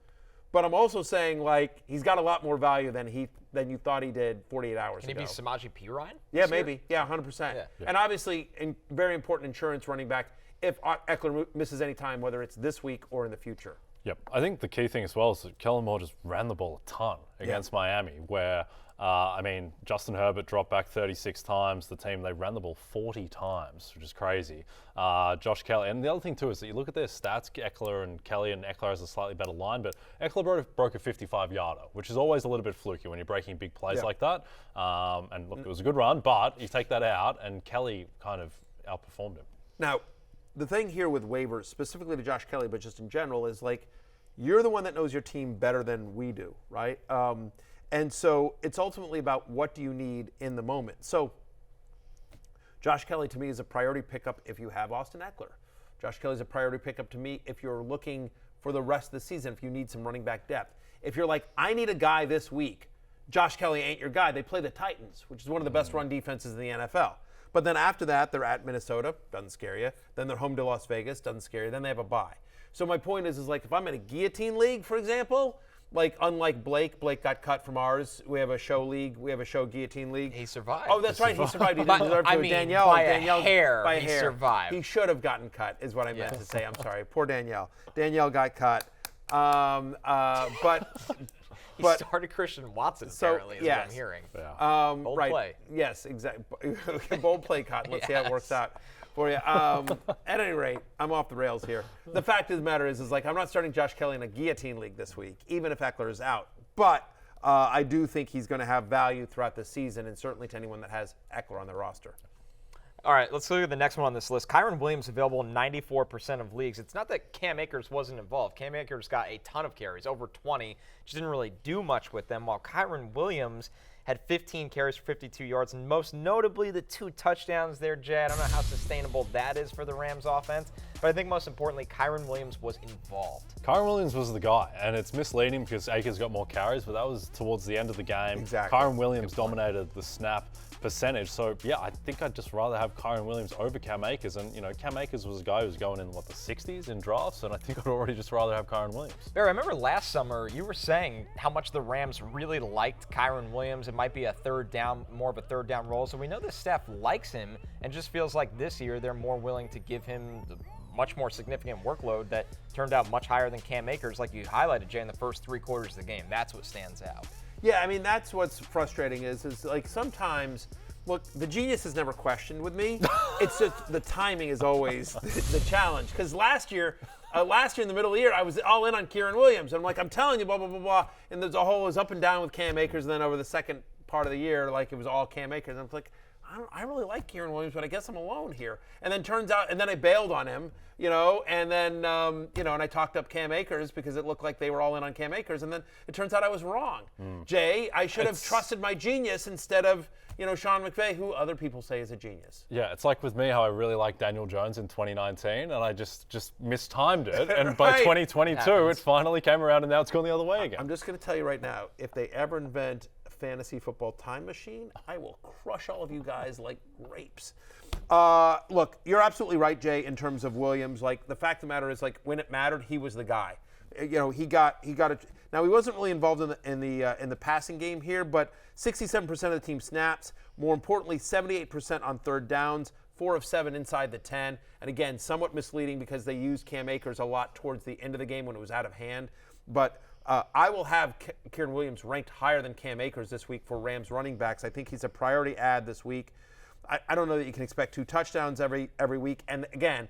but I'm also saying, like, he's got a lot more value than you thought he did 48 hours ago. Can he be Samaje Perine? Yeah, maybe. Yeah, 100%. Yeah. And obviously, very important insurance running back if Eckler misses any time, whether it's this week or in the future. Yep. I think the key thing as well is that Kellen Moore just ran the ball a ton against Miami, where, Justin Herbert dropped back 36 times. The team, they ran the ball 40 times, which is crazy. Josh Kelley. And the other thing, too, is that you look at their stats, Eckler and Kelley, and Eckler has a slightly better line, but Eckler broke a 55-yarder, which is always a little bit fluky when you're breaking big plays like that. And look, it was a good run, but you take that out, and Kelley kind of outperformed him. Now, the thing here with waivers, specifically to Josh Kelley, but just in general, is like, you're the one that knows your team better than we do, right? And so it's ultimately about what do you need in the moment. So Josh Kelley, to me, is a priority pickup if you have Austin Eckler. Josh Kelley is a priority pickup to me if you're looking for the rest of the season, if you need some running back depth. If you're like, I need a guy this week, Josh Kelley ain't your guy. They play the Titans, which is one of the best run defenses in the NFL. But then after that, they're at Minnesota, doesn't scare you. Then they're home to Las Vegas, doesn't scare you. Then they have a bye. So my point is like, if I'm in a guillotine league, for example, like unlike Blake got cut from ours. We have a show league. We have a show guillotine league. He survived. Oh, that's right. He survived. He didn't deserve to. Danielle, by a hair, by a he hair. survived. He should have gotten cut, is what I meant to say. I'm sorry. Poor Danielle. Danielle got cut. But he started Christian Watson, apparently, is what I'm hearing. Yeah. Bold play. Yes, exactly. Bold play, Cotton. Let's see how it works out for you. At any rate, I'm off the rails here. The fact of the matter is like, I'm not starting Josh Kelley in a guillotine league this week, even if Eckler is out. But I do think he's going to have value throughout the season, and certainly to anyone that has Eckler on their roster. All right, let's look at the next one on this list. Kyren Williams available in 94% of leagues. It's not that Cam Akers wasn't involved. Cam Akers got a ton of carries, over 20. Just didn't really do much with them, while Kyren Williams had 15 carries for 52 yards, and most notably the 2 touchdowns there, Jay. I don't know how sustainable that is for the Rams offense, but I think most importantly, Kyren Williams was involved. Kyren Williams was the guy, and it's misleading because Akers got more carries, but that was towards the end of the game. Exactly. Kyren Williams dominated the snap percentage. So, yeah, I think I'd just rather have Kyren Williams over Cam Akers. And, Cam Akers was a guy who was going in, the 60s in drafts, and I think I'd already just rather have Kyren Williams. Barry, I remember last summer you were saying how much the Rams really liked Kyren Williams. It might be more of a third down role. So we know the staff likes him, and just feels like this year they're more willing to give him the much more significant workload that turned out much higher than Cam Akers, like you highlighted, Jay, in the first 3 quarters of the game. That's what stands out. Yeah, I mean, that's what's frustrating is like sometimes, look, the genius is never questioned with me. It's just the timing is always the challenge. Because last year in the middle of the year, I was all in on Kyren Williams. And I'm like, I'm telling you, blah, blah, blah, blah. And there's a whole is up and down with Cam Akers. And then over the second part of the year like it was all Cam Akers. And I'm like, I really like Kyren Williams, but I guess I'm alone here. And then turns out, and then I bailed on him, and then, and I talked up Cam Akers because it looked like they were all in on Cam Akers. And then it turns out I was wrong. Jay, I should have trusted my genius instead of, Sean McVay, who other people say is a genius. Yeah, it's like with me how I really liked Daniel Jones in 2019 and I just mistimed it. And by 2022, it finally came around and now it's gone the other way again. I'm just going to tell you right now, if they ever invent fantasy football time machine, I will crush all of you guys like grapes. Look, you're absolutely right, Jay, in terms of Williams. Like, the fact of the matter is, like, when it mattered, he was the guy. He got it. Now, he wasn't really involved in the passing game here, but 67% of the team snaps. More importantly, 78% on third downs, 4 of 7 inside the 10. And again, somewhat misleading because they used Cam Akers a lot towards the end of the game when it was out of hand. But I will have Kyren Williams ranked higher than Cam Akers this week for Rams running backs. I think he's a priority add this week. I don't know that you can expect 2 touchdowns every week. And again,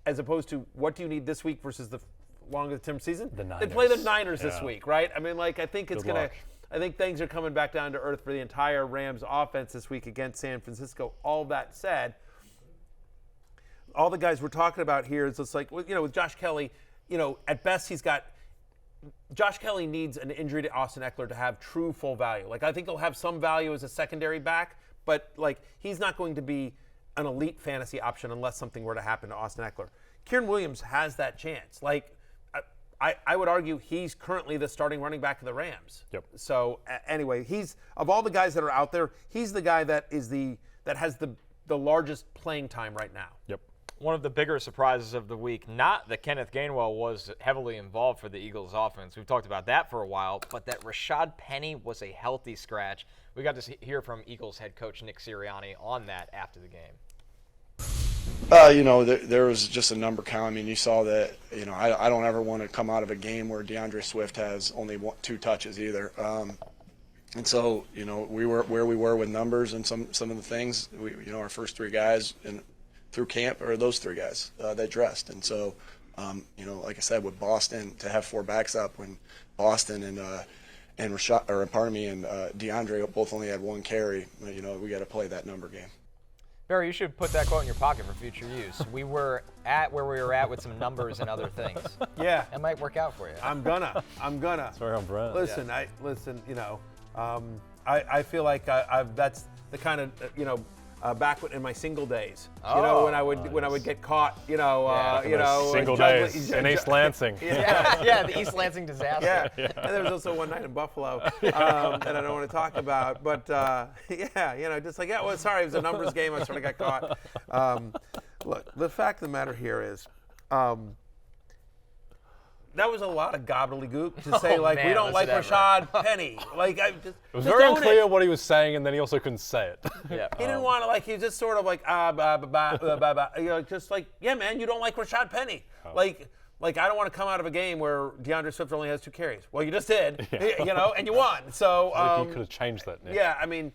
as opposed to what do you need this week versus the longer term season? They play the Niners this week, right? I mean, like, I think I think things are coming back down to earth for the entire Rams offense this week against San Francisco. All that said, all the guys we're talking about here is just like, with Josh Kelley, at best Josh Kelley needs an injury to Austin Eckler to have true full value. Like, I think he'll have some value as a secondary back, but like, he's not going to be an elite fantasy option unless something were to happen to Austin Eckler. Kyren Williams has that chance. Like, I would argue he's currently the starting running back of the Rams. Yep. So anyway, he's, of all the guys that are out there, he's the guy that has the largest playing time right now. Yep. One of the bigger surprises of the week, not that Kenneth Gainwell was heavily involved for the Eagles offense. We've talked about that for a while, but that Rashid Penny was a healthy scratch. We got to hear from Eagles head coach Nick Sirianni on that after the game. There was just a number count. I mean, you saw that, I don't ever want to come out of a game where DeAndre Swift has only 2 touches either. And so, we were where we were with numbers and some of the things. Our first 3 guys through camp are those 3 guys that dressed. And so, like I said, with Boston, to have 4 backs up when Boston and Rashid, and DeAndre both only had 1 carry, we got to play that number game. Barry, you should put that quote in your pocket for future use. We were at where we were at with some numbers and other things. Yeah. It might work out for you. I'm gonna. It's very on brand. Listen, I feel like that's the kind of, back in my single days, when I would get caught, single days in East Lansing. The East Lansing disaster. Yeah. And there was also one night in Buffalo that I don't want to talk about, but just like, sorry, it was a numbers game. I sort of got caught. Look, the fact of the matter here is, that was a lot of gobbledygook to say, we don't like Rashid Penny. It was very unclear what he was saying, and then he also couldn't say it. Yeah. He didn't want to, he was just sort of just like, yeah, man, you don't like Rashid Penny. Oh. I don't want to come out of a game where DeAndre Swift only has 2 carries. Well, you just did, and you won. So he could have changed that, Nick. Yeah, I mean,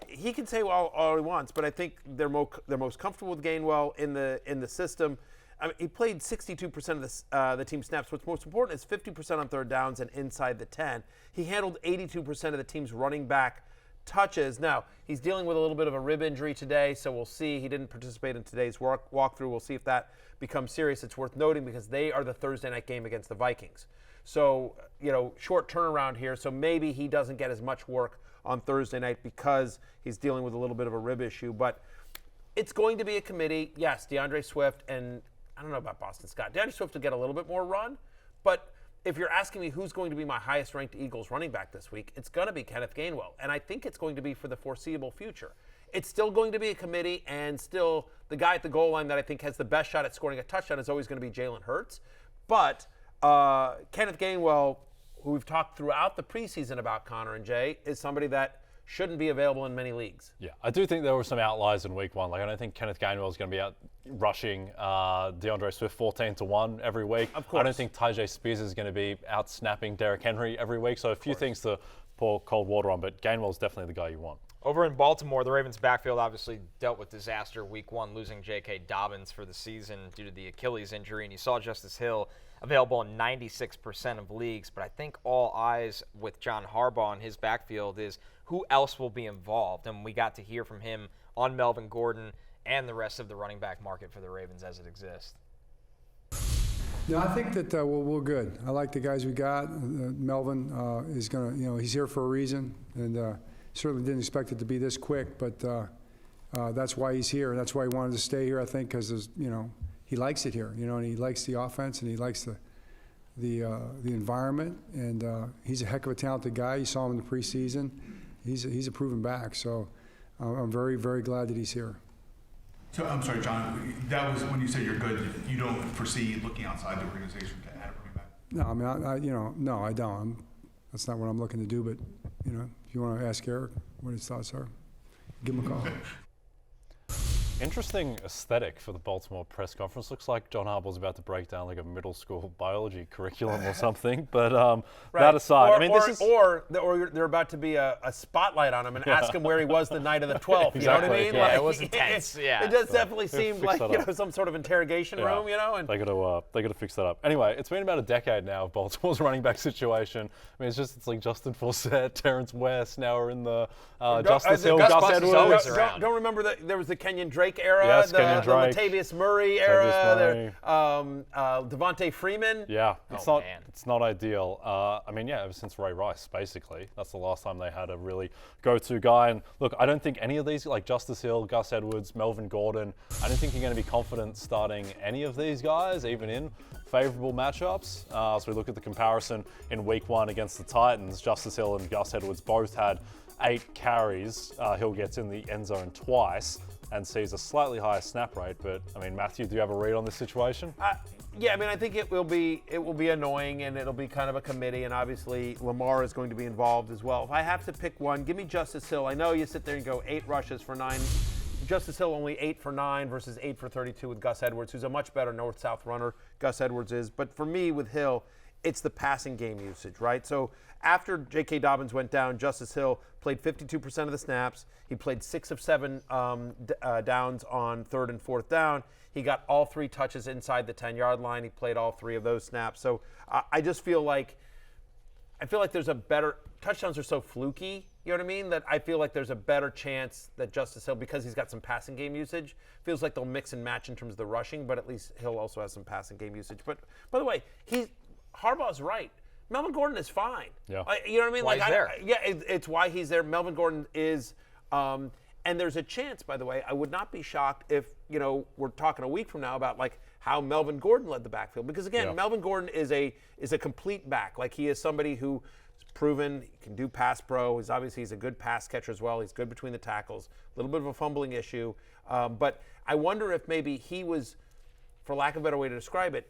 he can say all he wants, but I think they're most comfortable with Gainwell in the system. I mean, he played 62% of the team snaps. What's most important is 50% on third downs and inside the 10. He handled 82% of the team's running back touches. Now, he's dealing with a little bit of a rib injury today, so we'll see. He didn't participate in today's walkthrough. We'll see if that becomes serious. It's worth noting because they are the Thursday night game against the Vikings. So, short turnaround here. So maybe he doesn't get as much work on Thursday night because he's dealing with a little bit of a rib issue. But it's going to be a committee. Yes, DeAndre Swift and I don't know about Boston Scott. DeAndre Swift will get a little bit more run, but if you're asking me who's going to be my highest-ranked Eagles running back this week, it's going to be Kenneth Gainwell, and I think it's going to be for the foreseeable future. It's still going to be a committee, and still the guy at the goal line that I think has the best shot at scoring a touchdown is always going to be Jalen Hurts. But Kenneth Gainwell, who we've talked throughout the preseason about, Connor and Jay, is somebody that shouldn't be available in many leagues. Yeah, I do think there were some outliers in week 1. I don't think Kenneth Gainwell is going to be out rushing DeAndre Swift 14-1 every week. Of course. I don't think Tyjae Spears is going to be out snapping Derrick Henry every week. So a few things to pour cold water on, but Gainwell's definitely the guy you want. Over in Baltimore, the Ravens' backfield obviously dealt with disaster week 1, losing J.K. Dobbins for the season due to the Achilles injury, and you saw Justice Hill available in 96% of leagues. But I think all eyes with John Harbaugh in his backfield is who else will be involved. And we got to hear from him on Melvin Gordon and the rest of the running back market for the Ravens as it exists. No, I think that we're good. I like the guys we got. Melvin is going to, he's here for a reason, and certainly didn't expect it to be this quick, but that's why he's here. That's why he wanted to stay here, I think, because, he likes it here, and he likes the offense, and he likes the environment, and he's a heck of a talented guy. You saw him in the preseason. He's a proven back, so I'm very, very glad that he's here. So I'm sorry, John. That was when you said you're good. You don't foresee looking outside the organization to add a running back. No, I mean, no, I don't. That's not what I'm looking to do. But if you want to ask Eric what his thoughts are, give him a call. Interesting aesthetic for the Baltimore press conference. Looks like John Harbaugh's about to break down like a middle school biology curriculum or something. But that aside, or they're about to be a spotlight on him and ask him where he was the night of the 12th. Exactly. You know what I mean? Yeah, it was intense. Yeah, it just definitely seemed like some sort of interrogation room. And they got to fix that up. Anyway, it's been about a decade now of Baltimore's running back situation. I mean, it's like Justin Forsett, Terrence West. Now we're in the Justice Hill, Gus Edwards. Don't remember that there was the Kenyon Drake era, yes, the Latavius Murray era, Devontae Freeman. Yeah, it's not ideal. I mean, ever since Ray Rice, basically, that's the last time they had a really go-to guy. And look, I don't think any of these, like Justice Hill, Gus Edwards, Melvin Gordon, I don't think you're going to be confident starting any of these guys, even in favorable matchups. So we look at the comparison in Week 1 against the Titans. Justice Hill and Gus Edwards both had 8 carries. Hill gets in the end zone twice and sees a slightly higher snap rate. But I mean, Matthew, do you have a read on this situation? Yeah, I mean, I think it will be annoying, and it'll be kind of a committee, and obviously Lamar is going to be involved as well. If I have to pick one, give me Justice Hill. I know you sit there and go 8 rushes for 9. Justice Hill only 8 for 9 versus 8 for 32 with Gus Edwards, who's a much better north-south runner. Gus Edwards is, but for me with Hill, it's the passing game usage, right? So after J.K. Dobbins went down, Justice Hill played 52% of the snaps. He played 6 of 7 downs on 3rd and 4th down. He got all 3 touches inside the 10-yard line. He played all 3 of those snaps. So I just feel like there's a better – touchdowns are so fluky, you know what I mean, that I feel like there's a better chance that Justice Hill, because he's got some passing game usage, feels like they'll mix and match in terms of the rushing, but at least Hill also has some passing game usage. But, by the way, Harbaugh's right. Melvin Gordon is fine. Yeah. You know what I mean? Why he's there. It's why he's there. Melvin Gordon is and there's a chance, by the way, I would not be shocked if, we're talking a week from now about like how Melvin Gordon led the backfield. Because again, Melvin Gordon is a complete back. Like he is somebody who's proven he can do pass pro. He's a good pass catcher as well. He's good between the tackles. A little bit of a fumbling issue. But I wonder if maybe he was, for lack of a better way to describe it,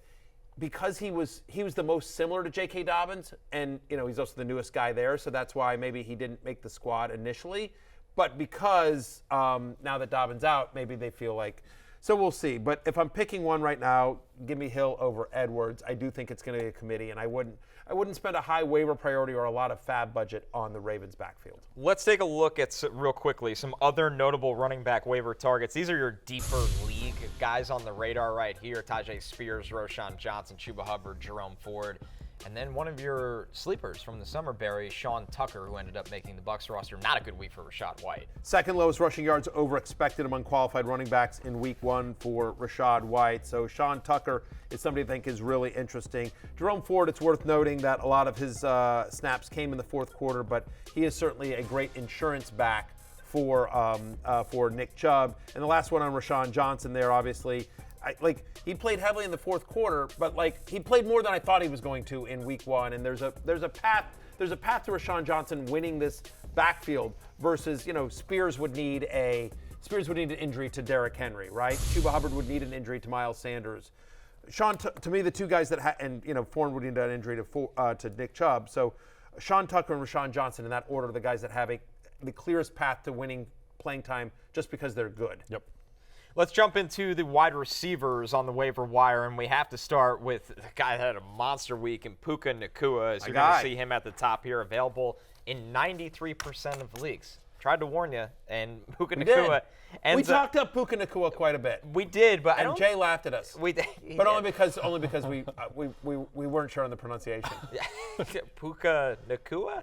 because he was the most similar to J.K. Dobbins, and he's also the newest guy there, so that's why maybe he didn't make the squad initially. But because now that Dobbins out, maybe they feel like, so we'll see. But if I'm picking one right now, give me Hill over Edwards. I do think it's going to be a committee, and I wouldn't spend a high waiver priority or a lot of fab budget on the Ravens backfield. Let's take a look at, real quickly, some other notable running back waiver targets. These are your deeper league guys on the radar right here. Tajay Spears, Roschon Johnson, Chuba Hubbard, Jerome Ford. And then one of your sleepers from the summer, Barry, Sean Tucker, who ended up making the Bucs roster. Not a good week for Rashad White. Second lowest rushing yards over expected among qualified running backs in Week 1 for Rashad White. So Sean Tucker is somebody I think is really interesting. Jerome Ford, it's worth noting that a lot of his snaps came in the 4th quarter, but he is certainly a great insurance back for Nick Chubb. And the last one on Roschon Johnson there, obviously. He played heavily in the 4th quarter, but he played more than I thought he was going to in Week 1. And there's a path to Roschon Johnson winning this backfield versus Spears would need an injury to Derrick Henry, right? Chuba Hubbard would need an injury to Miles Sanders. To me, the two guys that Ford would need an injury to Nick Chubb. So Sean Tucker and Roschon Johnson in that order are the guys that have the clearest path to winning playing time just because they're good. Yep. Let's jump into the wide receivers on the waiver wire, and we have to start with the guy that had a monster week in Puka Nacua. As you're going to see him at the top here, available in 93% of leagues. Tried to warn you, and Puka We Nacua. did. We talked up Puka Nacua quite a bit. We did, but and Jay laughed at us. We did, but only because we weren't sure on the pronunciation. Puka Nacua,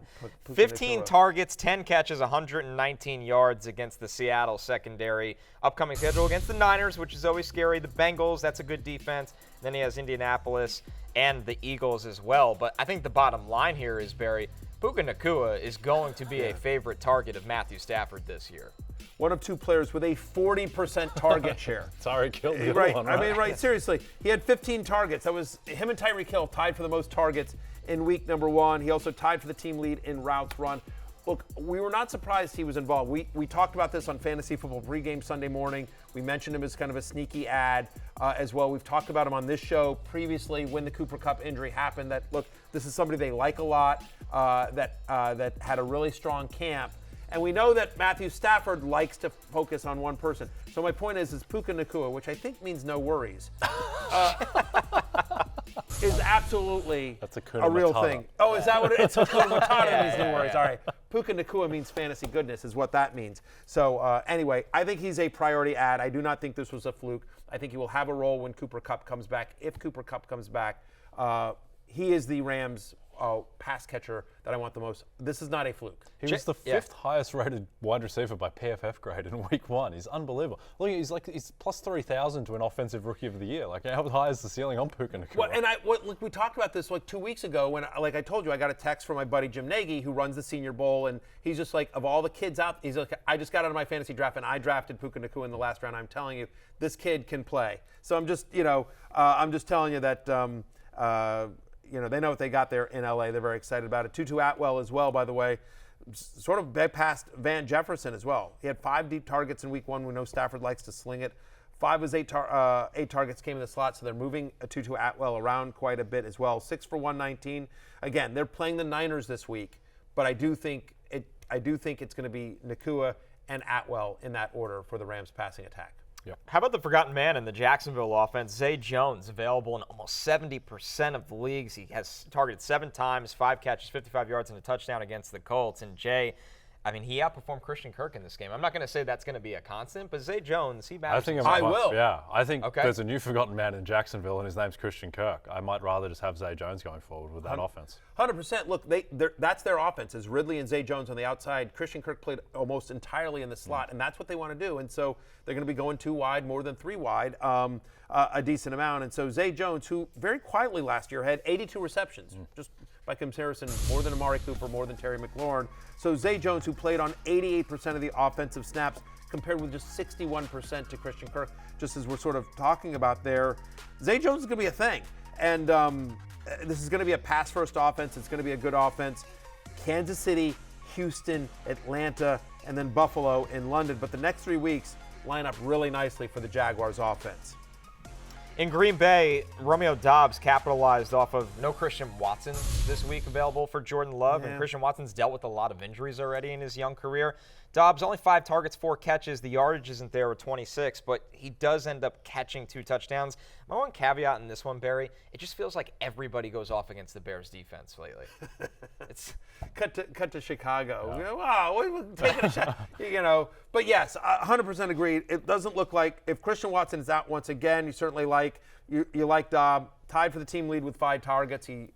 15 targets, 10 catches, 119 yards against the Seattle secondary. Upcoming schedule against the Niners, which is always scary. The Bengals, that's a good defense. Then he has Indianapolis and the Eagles as well. But I think the bottom line here is, Barry, Puka Nacua is going to be a favorite target of Matthew Stafford this year. One of two players with a 40% target share. Sorry, killed the right. other one. I mean, right, seriously. He had 15 targets. That was him and Tyreek Hill tied for the most targets in week number 1. He also tied for the team lead in routes run. Look, we were not surprised he was involved. We talked about this on Fantasy Football pregame Sunday morning. We mentioned him as kind of a sneaky ad as well. We've talked about him on this show previously when the Cooper Kupp injury happened. That, look, this is somebody they like a lot, that had a really strong camp. And we know that Matthew Stafford likes to focus on one person. So my point is Puka Nacua, which I think means no worries, is absolutely a real thing. Oh, is that what it is? So Hakuna Matata means no worries. All right. Puka Nacua means fantasy goodness is what that means. So anyway, I think he's a priority ad. I do not think this was a fluke. I think he will have a role when Cooper Kupp comes back. If Cooper Kupp comes back, he is the Rams' pass catcher that I want the most. This is not a fluke. He was the 5th highest rated wide receiver by PFF grade in week 1. He's unbelievable. Look, he's plus 3,000 to an offensive rookie of the year. Like, how high is the ceiling on Puka Nacua? Well, and look, we talked about this like 2 weeks ago when, like I told you, I got a text from my buddy Jim Nagy who runs the Senior Bowl, and he's just like, of all the kids out, he's like, I just got out of my fantasy draft and I drafted Puka Nacua in the last round. I'm telling you, this kid can play. So I'm just, I'm just telling you that. They know what they got there in LA. They're very excited about it. Tutu Atwell as well, by the way, sort of bypassed Van Jefferson as well. He had 5 deep targets in week 1. We know Stafford likes to sling it. 5 was 8 targets came in the slot, so they're moving Tutu Atwell around quite a bit as well. 6 for 119. Again, they're playing the Niners this week, but I do think it's going to be Nacua and Atwell in that order for the Rams passing attack. Yep. How about the forgotten man in the Jacksonville offense, Zay Jones, available in almost 70% of the leagues. He has targeted 7 times, 5 catches, 55 yards, and a touchdown against the Colts. And Jay, I mean, he outperformed Christian Kirk in this game. I'm not going to say that's going to be a constant, but Zay Jones, he matters. I will. Yeah, I think there's a new forgotten man in Jacksonville, and his name's Christian Kirk. I might rather just have Zay Jones going forward with that offense. 100%. Look, that's their offense, is Ridley and Zay Jones on the outside. Christian Kirk played almost entirely in the slot, and that's what they want to do. And so they're going to be going 2 wide, more than 3 wide, a decent amount. And so Zay Jones, who very quietly last year had 82 receptions, just by comparison, more than Amari Cooper, more than Terry McLaurin. So Zay Jones, who played on 88% of the offensive snaps, compared with just 61% to Christian Kirk, just as we're sort of talking about there. Zay Jones is going to be a thing. And this is going to be a pass-first offense. It's going to be a good offense. Kansas City, Houston, Atlanta, and then Buffalo in London. But the next 3 weeks line up really nicely for the Jaguars offense. In Green Bay, Romeo Doubs capitalized off of no Christian Watson this week available for Jordan Love, and Christian Watson's dealt with a lot of injuries already in his young career. Doubs, only 5 targets, 4 catches. The yardage isn't there with 26, but he does end up catching 2 touchdowns. My one caveat in this one, Barry, it just feels like everybody goes off against the Bears defense lately. It's cut to Chicago. Yeah. Wow, we're taking a shot. But yes, 100% agreed. It doesn't look like, if Christian Watson is out once again, you certainly like Doubs. Tied for the team lead with 5 targets. He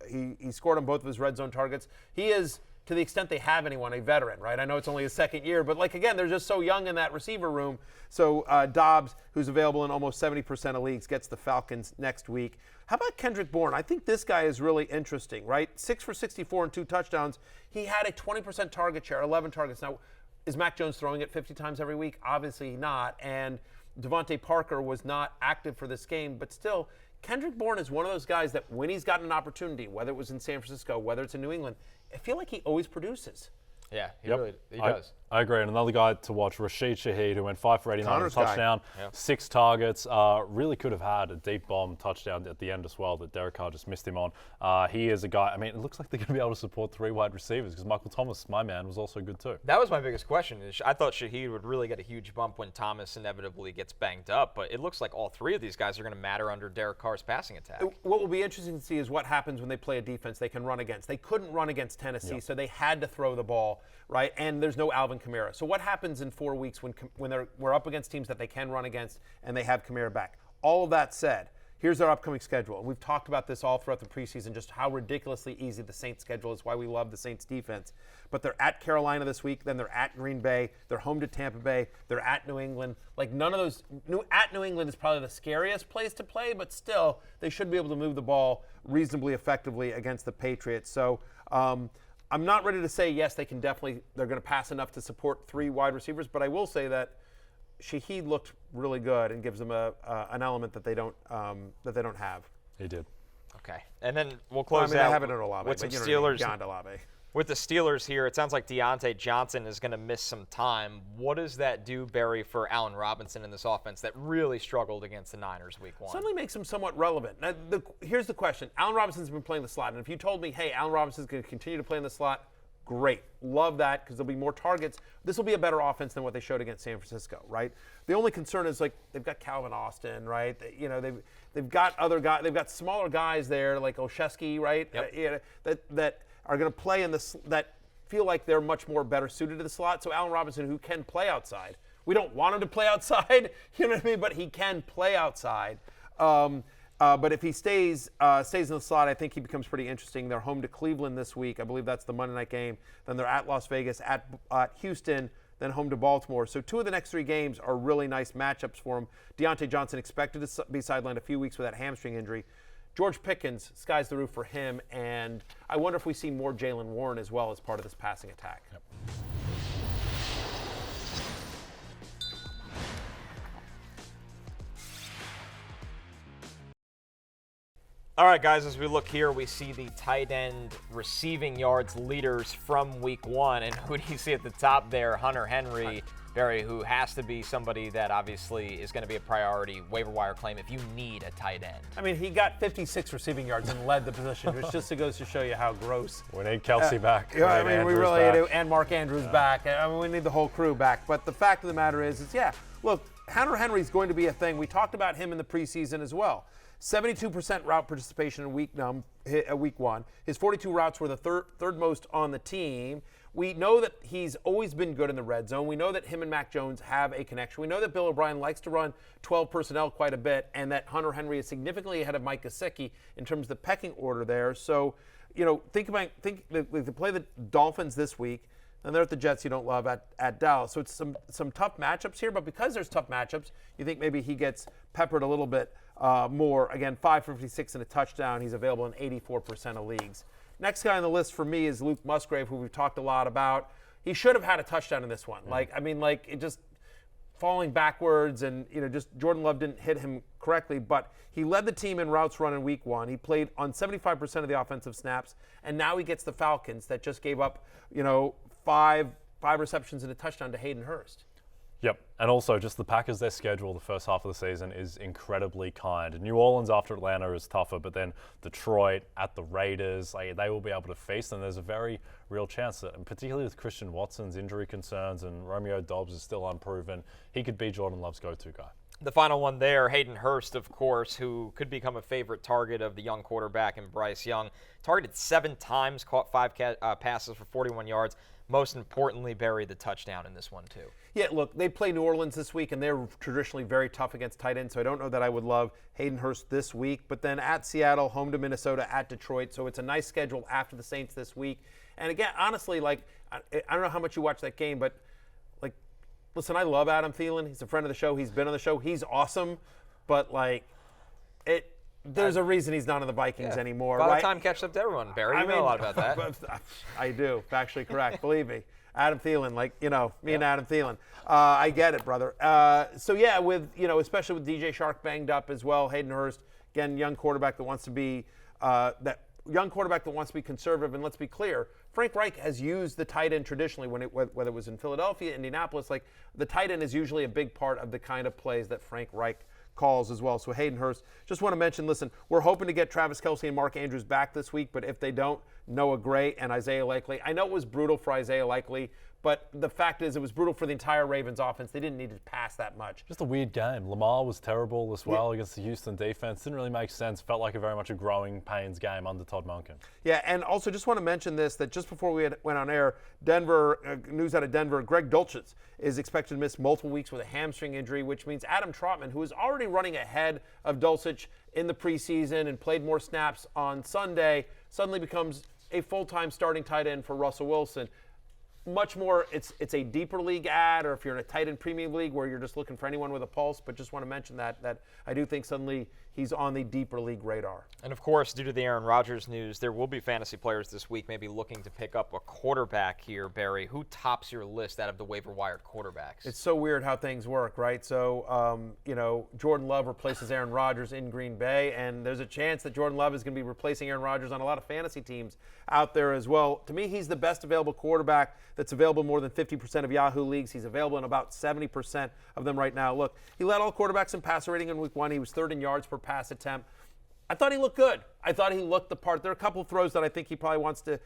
scored on both of his red zone targets. He is, to the extent they have anyone, a veteran, right? I know it's only his 2nd year, but again, they're just so young in that receiver room. So Doubs, who's available in almost 70% of leagues, gets the Falcons next week. How about Kendrick Bourne? I think this guy is really interesting, right? 6 for 64 and 2 touchdowns. He had a 20% target share, 11 targets. Now, is Mac Jones throwing it 50 times every week? Obviously not. And Devontae Parker was not active for this game, but still, Kendrick Bourne is one of those guys that when he's gotten an opportunity, whether it was in San Francisco, whether it's in New England, I feel like he always produces. Yeah, he does. I agree. And another guy to watch, Rashid Shaheed, who went 5 for 89 Connor's touchdown, 6 targets. Really could have had a deep bomb touchdown at the end as well that Derek Carr just missed him on. He is a guy, I mean, it looks like they're going to be able to support 3 wide receivers because Michael Thomas, my man, was also good too. That was my biggest question. I thought Shaheed would really get a huge bump when Thomas inevitably gets banged up, but it looks like all 3 of these guys are going to matter under Derek Carr's passing attack. What will be interesting to see is what happens when they play a defense they can run against. They couldn't run against Tennessee, so they had to throw the ball, right? And there's no Alvin Kamara. So what happens in 4 weeks when we're up against teams that they can run against and they have Kamara back? All of that said, here's their upcoming schedule. And we've talked about this all throughout the preseason, just how ridiculously easy the Saints schedule is, why we love the Saints defense. But they're at Carolina this week, then they're at Green Bay, they're home to Tampa Bay, they're at New England. Like none of those, at New England is probably the scariest place to play, but still, they should be able to move the ball reasonably effectively against the Patriots. So I'm not ready to say, yes, they're going to pass enough to support 3 wide receivers, but I will say that Shaheed looked really good and gives them an element that they don't have. He did. Okay, and then we'll close I out have it in Olave, with some but Steelers. Beyond Olave. With the Steelers here, it sounds like Deontay Johnson is going to miss some time. What does that do, Barry, for Allen Robinson in this offense that really struggled against the Niners week 1? Suddenly makes him somewhat relevant. Now, here's the question. Allen Robinson's been playing the slot, and if you told me, hey, Allen Robinson's going to continue to play in the slot, great. Love that because there'll be more targets. This will be a better offense than what they showed against San Francisco, right? The only concern is like they've got Calvin Austin, right? They've got other guys. They've got smaller guys there like Olszewski, right? Yep. That are going to play in that feel like they're much more better suited to the slot. So Allen Robinson, who can play outside, we don't want him to play outside, you know what I mean? But he can play outside. But if he stays in the slot, I think he becomes pretty interesting. They're home to Cleveland this week. I believe that's the Monday night game. Then they're at Las Vegas, at Houston, then home to Baltimore. So 2 of the next 3 games are really nice matchups for him. Deontay Johnson expected to be sidelined a few weeks with that hamstring injury. George Pickens, sky's the roof for him. And I wonder if we see more Jaylen Warren as well as part of this passing attack. Yep. All right, guys, as we look here, we see the tight end receiving yards leaders from week 1. And who do you see at the top there? Hunter Henry, Barry, who has to be somebody that obviously is going to be a priority waiver wire claim if you need a tight end. I mean, he got 56 receiving yards and led the position, which just goes to show you how gross. We need Kelsey back. Yeah, I mean, Andrews we really back. do. And Mark Andrews back. I mean, we need the whole crew back. But the fact of the matter is yeah, look, Hunter Henry's going to be a thing. We talked about him in the preseason as well. 72% route participation in week 1. His 42 routes were the third most on the team. We know that he's always been good in the red zone. We know that him and Mac Jones have a connection. We know that Bill O'Brien likes to run 12 personnel quite a bit, and that Hunter Henry is significantly ahead of Mike Gesicki in terms of the pecking order there. So, think they play the Dolphins this week. And they're at the Jets you don't love at Dallas. So it's some tough matchups here, but because there's tough matchups, you think maybe he gets peppered a little bit more. Again, 556 and a touchdown. He's available in 84% of leagues. Next guy on the list for me is Luke Musgrave, who we've talked a lot about. He should have had a touchdown in this one. It just falling backwards and, just Jordan Love didn't hit him correctly, but he led the team in routes run in week 1. He played on 75% of the offensive snaps, and now he gets the Falcons that just gave up, five receptions and a touchdown to Hayden Hurst. Yep, and also just the Packers, their schedule the first half of the season is incredibly kind. New Orleans after Atlanta is tougher, but then Detroit at the Raiders, they will be able to feast, and there's a very real chance that, and particularly with Christian Watson's injury concerns and Romeo Doubs is still unproven, he could be Jordan Love's go-to guy. The final one there, Hayden Hurst, of course, who could become a favorite target of the young quarterback and Bryce Young. Targeted 7 times, caught 5 passes for 41 yards. Most importantly, buried the touchdown in this one, too. Yeah, look, they play New Orleans this week, and they're traditionally very tough against tight ends, so I don't know that I would love Hayden Hurst this week. But then at Seattle, home to Minnesota, at Detroit, so it's a nice schedule after the Saints this week. And again, honestly, I don't know how much you watch that game, but, listen, I love Adam Thielen. He's a friend of the show. He's been on the show. He's awesome. But, there's a reason he's not on the Vikings anymore. By right? the time catch up to everyone, Barry. You know a lot about that. I do. Factually correct. Believe me. Adam Thielen, me and Adam Thielen. I get it, brother. Especially with DJ Shark banged up as well, Hayden Hurst, again, young quarterback that wants to be conservative. And let's be clear, Frank Reich has used the tight end traditionally whether it was in Philadelphia, Indianapolis. The tight end is usually a big part of the kind of plays that Frank Reich calls as well. So Hayden Hurst, just want to mention, listen, we're hoping to get Travis Kelce and Mark Andrews back this week, but if they don't, Noah Gray and Isaiah Likely. I know it was brutal for Isaiah Likely, but the fact is it was brutal for the entire Ravens offense. They didn't need to pass that much. Just a weird game. Lamar was terrible as well against the Houston defense. Didn't really make sense. Felt like very much a growing pains game under Todd Monken. Yeah, and also just want to mention this, that just before we went on air, Denver, news out of Denver, Greg Dulcich is expected to miss multiple weeks with a hamstring injury, which means Adam Trautman, who is already running ahead of Dulcich in the preseason and played more snaps on Sunday, suddenly becomes a full-time starting tight end for Russell Wilson. Much more, it's a deeper league ad, or if you're in a tight end premium league where you're just looking for anyone with a pulse, but just want to mention that I do think suddenly he's on the deeper league radar. And of course, due to the Aaron Rodgers news, there will be fantasy players this week maybe looking to pick up a quarterback here, Barry. Who tops your list out of the waiver wired quarterbacks? It's so weird how things work, right? So, Jordan Love replaces Aaron Rodgers in Green Bay, and there's a chance that Jordan Love is going to be replacing Aaron Rodgers on a lot of fantasy teams out there as well. To me, he's the best available quarterback that's available more than 50% of Yahoo leagues. He's available in about 70% of them right now. Look, he led all quarterbacks in passer rating in week 1. He was third in yards per pass attempt. I thought he looked good. I thought he looked the part. There are a couple of throws that I think he probably wants to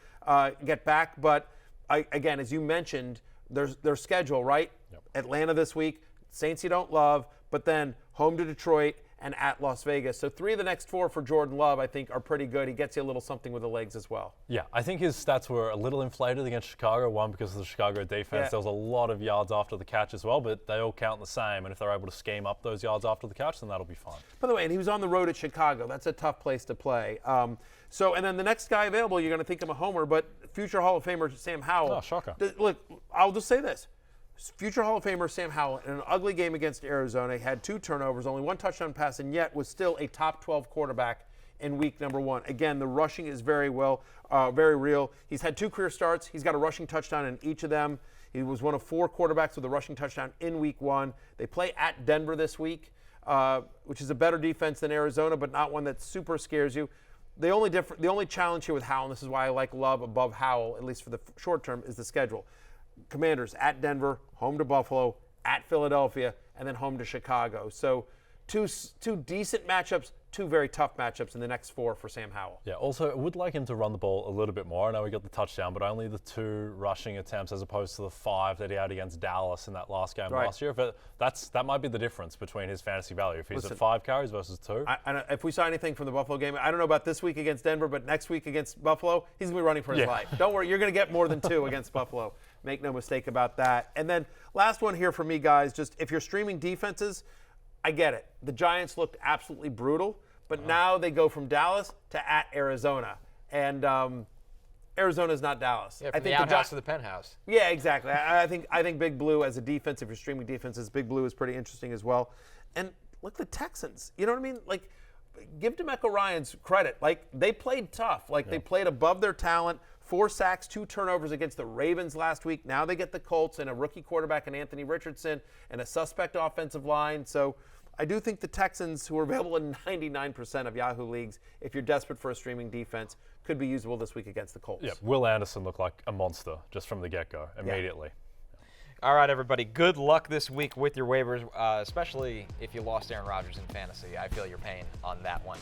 get back, but again, as you mentioned, their schedule, right? Yep. Atlanta this week, Saints you don't love, but then home to Detroit and at Las Vegas. So 3 of the next 4 for Jordan Love, I think, are pretty good. He gets you a little something with the legs as well. Yeah, I think his stats were a little inflated against Chicago. One, because of the Chicago defense. Yeah. There was a lot of yards after the catch as well, but they all count the same. And if they're able to scheme up those yards after the catch, then that'll be fine. By the way, and he was on the road at Chicago. That's a tough place to play. And then the next guy available, you're going to think I'm a homer, but future Hall of Famer Sam Howell. Oh, shocker. Look, I'll just say this. Future Hall of Famer Sam Howell, in an ugly game against Arizona, had 2 turnovers, only 1 touchdown pass, and yet was still a top 12 quarterback in week number 1. Again, the rushing is very real. He's had 2 career starts. He's got a rushing touchdown in each of them. He was one of 4 quarterbacks with a rushing touchdown in week 1. They play at Denver this week, which is a better defense than Arizona, but not one that super scares you. The only challenge here with Howell, and this is why I like Love above Howell, at least for the short term, is the schedule. Commanders at Denver, home to Buffalo, at Philadelphia, and then home to Chicago. So two decent matchups, 2 very tough matchups in the next 4 for Sam Howell. Yeah, also, I would like him to run the ball a little bit more. I know he got the touchdown, but only the 2 rushing attempts as opposed to the 5 that he had against Dallas in that last game last year. But that might be the difference between his fantasy value. If he's at 5 carries versus 2. If we saw anything from the Buffalo game, I don't know about this week against Denver, but next week against Buffalo, he's going to be running for his life. Don't worry, you're going to get more than 2 against Buffalo. Make no mistake about that. And then last one here for me, guys, just if you're streaming defenses, I get it. The Giants looked absolutely brutal, but now they go from Dallas to at Arizona. And Arizona's not Dallas. Yeah, from the outhouse to the penthouse. Yeah, exactly. I think Big Blue as a defense, if you're streaming defenses, Big Blue is pretty interesting as well. And look, the Texans, you know what I mean? Like, give DeMeco Ryans credit. Like, they played tough. Like, they played above their talent. 4 sacks, 2 turnovers against the Ravens last week. Now they get the Colts and a rookie quarterback in Anthony Richardson and a suspect offensive line. So I do think the Texans, who are available in 99% of Yahoo leagues, if you're desperate for a streaming defense, could be usable this week against the Colts. Yeah, Will Anderson looked like a monster just from the get-go immediately. Yeah. All right, everybody, good luck this week with your waivers, especially if you lost Aaron Rodgers in fantasy. I feel your pain on that one.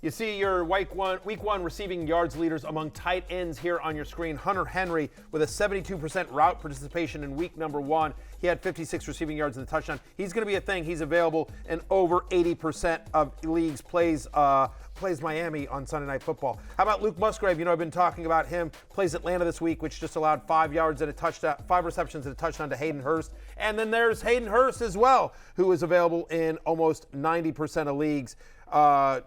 You see your week one receiving yards leaders among tight ends here on your screen. Hunter Henry with a 72% route participation in week number 1. He had 56 receiving yards and a touchdown. He's going to be a thing. He's available in over 80% of leagues. Plays Miami on Sunday Night Football. How about Luke Musgrave? You know, I've been talking about him. Plays Atlanta this week, which just allowed 5 yards and a touchdown, 5 receptions and a touchdown to Hayden Hurst. And then there's Hayden Hurst as well, who is available in almost 90% of leagues.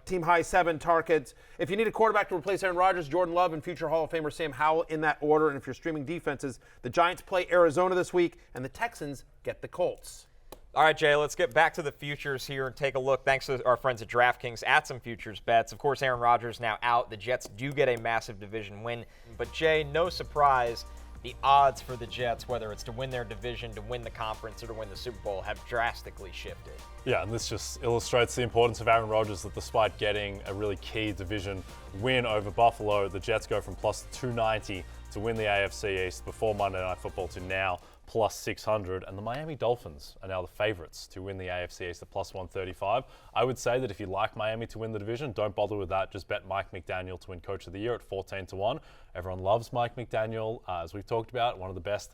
Team high 7 targets. If you need a quarterback to replace Aaron Rodgers, Jordan Love and future Hall of Famer Sam Howell in that order. And if you're streaming defenses, the Giants play Arizona this week, and the Texans get the Colts. All right, Jay, let's get back to the futures here and take a look, thanks to our friends at DraftKings, at some futures bets. Of course, Aaron Rodgers now out. The Jets do get a massive division win. But, Jay, no surprise, the odds for the Jets, whether it's to win their division, to win the conference, or to win the Super Bowl, have drastically shifted. Yeah, and this just illustrates the importance of Aaron Rodgers, that despite getting a really key division win over Buffalo, the Jets go from plus 290 to win the AFC East before Monday Night Football to now plus 600, and the Miami Dolphins are now the favorites to win the AFC East at plus 135. I would say that if you like Miami to win the division, don't bother with that. Just bet Mike McDaniel to win Coach of the Year at 14-1. Everyone loves Mike McDaniel, as we've talked about, one of the best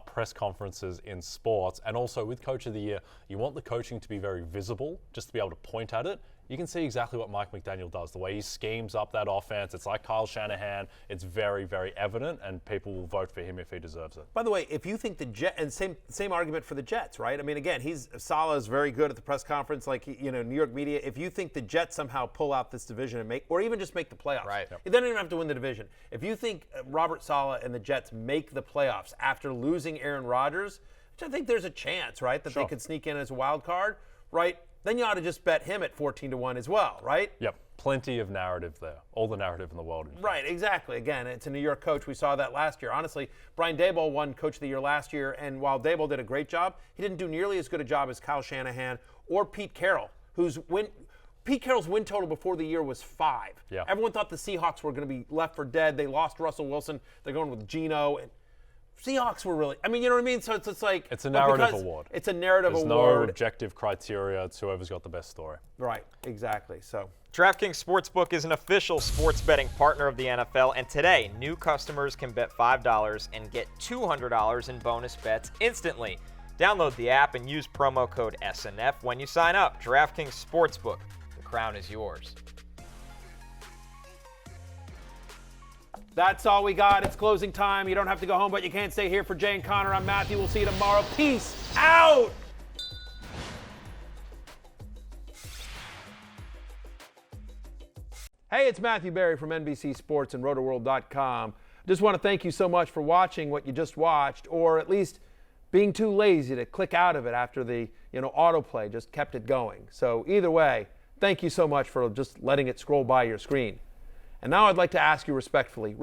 press conferences in sports. And also with Coach of the Year, you want the coaching to be very visible, just to be able to point at it. You can see exactly what Mike McDaniel does, the way he schemes up that offense. It's like Kyle Shanahan. It's very, very evident, and people will vote for him if he deserves it. By the way, if you think the Jets, and same argument for the Jets, right? I mean, again, Saleh is very good at the press conference, like, New York media. If you think the Jets somehow pull out this division and or even just make the playoffs, right? They don't even have to win the division. If you think Robert Saleh and the Jets make the playoffs after losing Aaron Rodgers, which I think there's a chance, right, that they could sneak in as a wild card, right? Then you ought to just bet him at 14-1 as well, right? Yep, plenty of narrative there. All the narrative in the world. Right, exactly. Again, it's a New York coach. We saw that last year. Honestly, Brian Daboll won Coach of the Year last year, and while Daboll did a great job, he didn't do nearly as good a job as Kyle Shanahan or Pete Carroll, Pete Carroll's win total before the year was 5. Yeah. Everyone thought the Seahawks were going to be left for dead. They lost Russell Wilson. They're going with Geno. And Seahawks were really, you know what I mean? So it's like. It's a narrative award. It's a narrative There's award. There's no objective criteria. It's whoever's got the best story. Right, exactly. So. DraftKings Sportsbook is an official sports betting partner of the NFL, and today, new customers can bet $5 and get $200 in bonus bets instantly. Download the app and use promo code SNF when you sign up. DraftKings Sportsbook. The crown is yours. That's all we got. It's closing time. You don't have to go home, but you can't stay here. For Jay and Connor, I'm Matthew. We'll see you tomorrow. Peace out. Hey, it's Matthew Berry from NBC Sports and RotoWorld.com. Just want to thank you so much for watching what you just watched, or at least being too lazy to click out of it after the autoplay just kept it going. So either way, thank you so much for just letting it scroll by your screen. And now I'd like to ask you respectfully,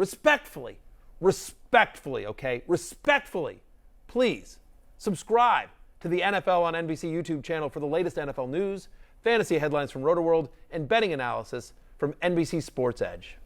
okay? Respectfully, please subscribe to the NFL on NBC YouTube channel for the latest NFL news, fantasy headlines from RotoWorld, and betting analysis from NBC Sports Edge.